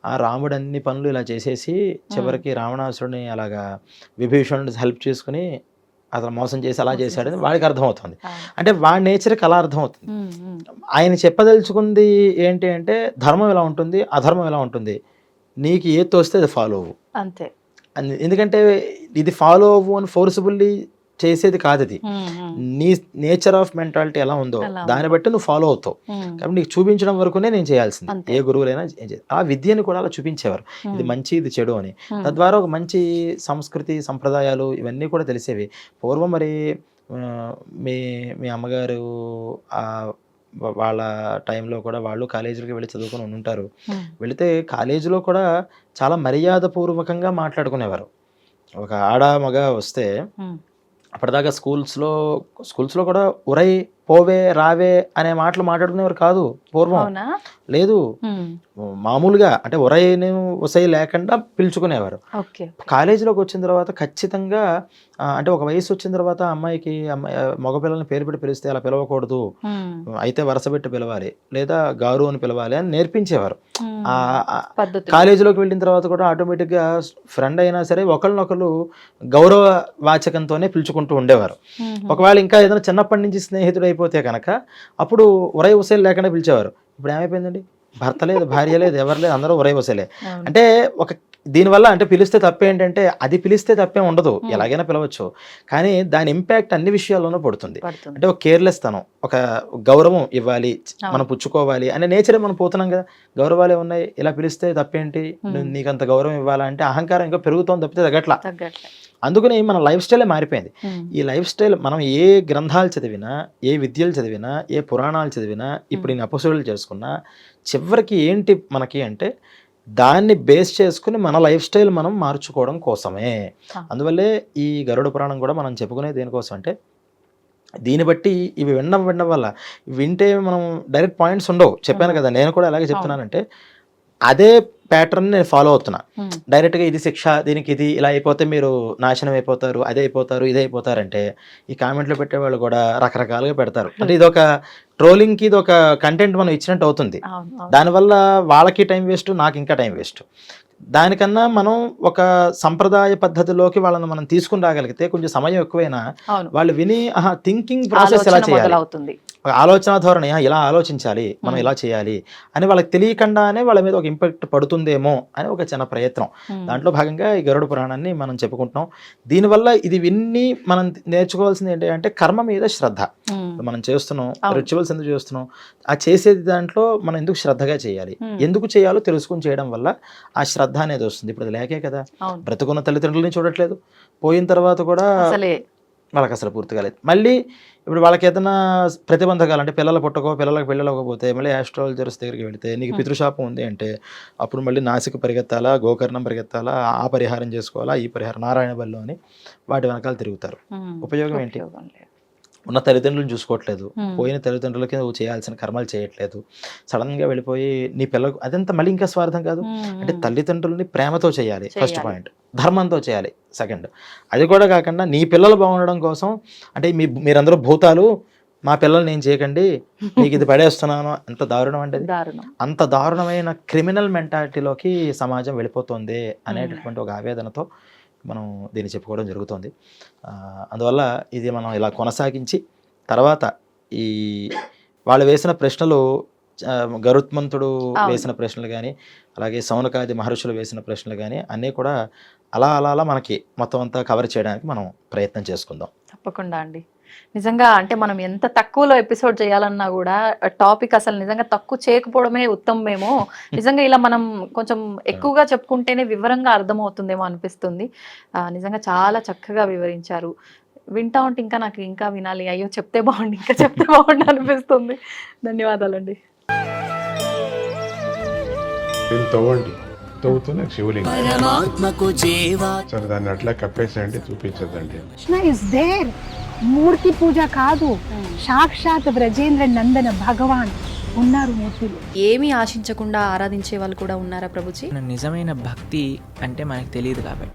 ఆ రాముడు అన్ని పనులు ఇలా చేసేసి చివరికి రావణాసుడిని అలాగా విభీషణుడిని హెల్ప్ చేసుకుని అతను మోసం చేసి అలా చేశాడని వాడికి అర్థమవుతుంది. అంటే వాడి నేచర్కి అలా అర్థమవుతుంది. ఆయన చెప్పదలుచుకుంది ఏంటి అంటే ధర్మం ఎలా ఉంటుంది, అధర్మం ఎలా ఉంటుంది, నీకు ఏది తోస్తే అది ఫాలో అవ్వు అంతే. ఎందుకంటే ఇది ఫాలో అవ్వు అని ఫోర్స్ఫుల్లీ చేసేది కాదు అది. నీ నేచర్ ఆఫ్ మెంటాలిటీ ఎలా ఉందో దాన్ని బట్టి నువ్వు ఫాలో అవుతావు. కాబట్టి నీకు చూపించడం వరకునే నేను చేయాల్సింది. ఏ గురువులైనా ఆ విద్యను కూడా అలా చూపించేవారు, ఇది మంచి ఇది చెడు అని. తద్వారా ఒక మంచి సంస్కృతి సంప్రదాయాలు ఇవన్నీ కూడా తెలిసేవి. పూర్వం మరి మీ మీ అమ్మగారు వాళ్ళ టైంలో కూడా వాళ్ళు కాలేజీలకు వెళ్ళి చదువుకొని ఉంటారు. వెళితే కాలేజీలో కూడా చాలా మర్యాదపూర్వకంగా మాట్లాడుకునేవారు. ఒక ఆడ మగ వస్తే అప్పటిదాకా స్కూల్స్లో కూడా ఉరై పోవే రావే అనే మాటలు మాట్లాడుకునేవారు కాదు పూర్వం. లేదు, మామూలుగా అంటే ఉరైని ఉసై లేకుండా పిలుచుకునేవారు. కాలేజీలోకి వచ్చిన తర్వాత ఖచ్చితంగా అంటే ఒక వయసు వచ్చిన తర్వాత అమ్మాయికి మగపిల్లల్ని పేరు పెట్టి పిలిస్తే అలా పిలవకూడదు, అయితే వరుస పెట్టి పిలవాలి లేదా గారు అని పిలవాలి అని నేర్పించేవారు. కాలేజీలోకి వెళ్ళిన తర్వాత కూడా ఆటోమేటిక్గా ఫ్రెండ్ అయినా సరే ఒకరినొకరు గౌరవ వాచకంతోనే పిలుచుకుంటూ ఉండేవారు. ఒకవేళ ఇంకా ఏదైనా చిన్నప్పటి నుంచి స్నేహితుడు అయిపోతే కనుక అప్పుడు ఉరై ఉసైలు లేకుండా పిలిచేవారు. ఇప్పుడు ఏమైపోయిందండి, భర్త లేదు, భార్య లేదు, ఎవరు లేదు, అందరూ ఉరై ఉసైలే. అంటే దీనివల్ల అంటే పిలిస్తే తప్పేంటంటే అది పిలిస్తే తప్పే ఉండదు, ఎలాగైనా పిలవచ్చు, కానీ దాని ఇంపాక్ట్ అన్ని విషయాల్లోనూ పడుతుంది. అంటే ఒక కేర్లెస్ తనం, ఒక గౌరవం ఇవ్వాలి, మనం పుచ్చుకోవాలి అనే నేచరే మనం పోతున్నాం కదా. గౌరవాలే ఉన్నాయి, ఇలా పిలిస్తే తప్పేంటి, నీకు అంత గౌరవం ఇవ్వాలా అంటే అహంకారం ఇంకా పెరుగుతోంది తప్పితే తగ్గట్లా. అందుకని మన లైఫ్ స్టైలే మారిపోయింది. ఈ లైఫ్ స్టైల్ మనం ఏ గ్రంథాలు చదివినా, ఏ విద్యలు చదివినా, ఏ పురాణాలు చదివినా, ఇప్పుడు నేను ఎపిసోడ్లు చేసుకున్నా, చివరికి ఏంటి మనకి అంటే దాన్ని బేస్ చేసుకుని మన లైఫ్ స్టైల్ మనం మార్చుకోవడం కోసమే. అందువల్లే ఈ గరుడ పురాణం కూడా మనం చెప్పుకునేది దేనికోసం అంటే దీన్ని బట్టి ఇవి వినడం వల్ల వింటే మనం డైరెక్ట్ పాయింట్స్ ఉండవు. చెప్పాను కదా, నేను కూడా ఎలాగే చెప్తున్నానంటే అదే ప్యాటర్న్ నేను ఫాలో అవుతున్నా. డైరెక్ట్గా ఇది శిక్ష, దీనికి ఇది ఇలా అయిపోతే మీరు నాశనం అయిపోతారు, అదే అయిపోతారు, ఇదే అయిపోతారంటే ఈ కామెంట్లు పెట్టేవాళ్ళు కూడా రకరకాలుగా పెడతారు. అంటే ఇది ఒక ట్రోలింగ్కి ఇది ఒక కంటెంట్ మనం ఇచ్చినట్టు అవుతుంది. దానివల్ల వాళ్ళకి టైం వేస్ట్, నాకు ఇంకా టైం వేస్ట్. దానికన్నా మనం ఒక సంప్రదాయ పద్ధతిలోకి వాళ్ళని మనం తీసుకుని రాగలిగితే కొంచెం సమయం ఎక్కువైనా వాళ్ళు విని థింకింగ్ ప్రాసెస్ ఎలా చేయాలి, ఆలోచన ధోరణి ఇలా ఆలోచించాలి, మనం ఇలా చేయాలి అని వాళ్ళకి తెలియకుండానే వాళ్ళ మీద ఒక ఇంపాక్ట్ పడుతుందేమో అని ఒక చిన్న ప్రయత్నం. దాంట్లో భాగంగా ఈ గరుడ పురాణాన్ని మనం చెప్పుకుంటున్నాం. దీనివల్ల ఇది విన్ని మనం నేర్చుకోవాల్సింది ఏంటి అంటే కర్మ మీద శ్రద్ధ. మనం చేస్తున్నాం, రిచువల్స్ ఎందుకు చేస్తున్నాం, ఆ చేసేది దాంట్లో మనం ఎందుకు శ్రద్ధగా చేయాలి, ఎందుకు చేయాలో తెలుసుకుని చేయడం వల్ల ఆ శ్రద్ధ అనేది వస్తుంది. ఇప్పుడు అది లేకే కదా, బ్రతుకున్న తల్లిదండ్రులని చూడట్లేదు, పోయిన తర్వాత కూడా వాళ్ళకి అసలు పూర్తిగా లేదు. మళ్ళీ ఇప్పుడు వాళ్ళకి ఏదైనా ప్రతిబంధకాలు అంటే పిల్లలు పుట్టకో పిల్లలకు పెళ్ళకపోతే మళ్ళీ ఆస్ట్రాలజర్స్ దగ్గరికి వెళితే నీకు పితృశాపం ఉంది అంటే అప్పుడు మళ్ళీ నాసిక పరిగెత్తాలా, గోకర్ణం పరిగెత్తాలా, ఆ పరిహారం చేసుకోవాలా, ఈ పరిహారం నారాయణ బల్లో అని వాటి వెనకాల తిరుగుతారు. ఉపయోగం ఏంటి? ఉన్న తల్లిదండ్రులను చూసుకోవట్లేదు, పోయిన తల్లిదండ్రులకి నువ్వు చేయాల్సిన కర్మలు చేయట్లేదు, సడన్గా వెళ్ళిపోయి నీ పిల్లలకు అదంతా మళ్ళీ ఇంకా స్వార్థం కాదు. అంటే తల్లిదండ్రులని ప్రేమతో చేయాలి ఫస్ట్ పాయింట్, ధర్మంతో చేయాలి సెకండ్. అది కూడా కాకుండా నీ పిల్లలు బాగుండడం కోసం అంటే మీరందరూ భూతాలు, మా పిల్లలు నేను చేయకండి, నీకు ఇది పడేస్తున్నాను, ఎంత దారుణం అంటే అంత దారుణమైన క్రిమినల్ మెంటాలిటీలోకి సమాజం వెళ్ళిపోతుంది అనేటటువంటి ఒక ఆవేదనతో మనం దీన్ని చెప్పుకోవడం జరుగుతుంది. అందువల్ల ఇది మనం ఇలా కొనసాగించి తర్వాత ఈ వాళ్ళు వేసిన ప్రశ్నలు, గరుత్మంతుడు వేసిన ప్రశ్నలు కానీ అలాగే సౌనకాది మహర్షులు వేసిన ప్రశ్నలు కానీ అన్నీ కూడా అలా మనకి మొత్తం అంతా కవర్ చేయడానికి మనం ప్రయత్నం చేసుకుందాం. తప్పకుండా అండి. నిజంగా అంటే మనం ఎంత తక్కువలో ఎపిసోడ్ చేయాలన్నా కూడా టాపిక్ అసలు నిజంగా తక్కువ చేయకపోవడమే ఉత్తమమేమో. నిజంగా ఇలా మనం కొంచెం ఎక్కువగా చెప్పుకుంటేనే వివరంగా అర్థమవుతుందేమో అనిపిస్తుంది. నిజంగా చాలా చక్కగా వివరించారు. వింటా ఉంటే ఇంకా నాకు ఇంకా వినాలి, అయ్యో చెప్తే బాగుండు, ఇంకా చెప్తే బాగుండు అనిపిస్తుంది. ధన్యవాదాలండి. తవ్వుతున్న శివలింగం సరే దాన్ని అట్లా కప్పేసేయండి, చూపించదండి. Krishna is there. మూర్తి పూజ కాదు, సాక్షాత్ బ్రజేంద్ర నందన భగవాన్ ఉన్నారు మూర్తిలో. ఏమీ ఆశించకుండా ఆరాధించే వాళ్ళు కూడా ఉన్నారా ప్రభుజీ? నిజమైన భక్తి అంటే మనకు తెలియదు కాబట్టి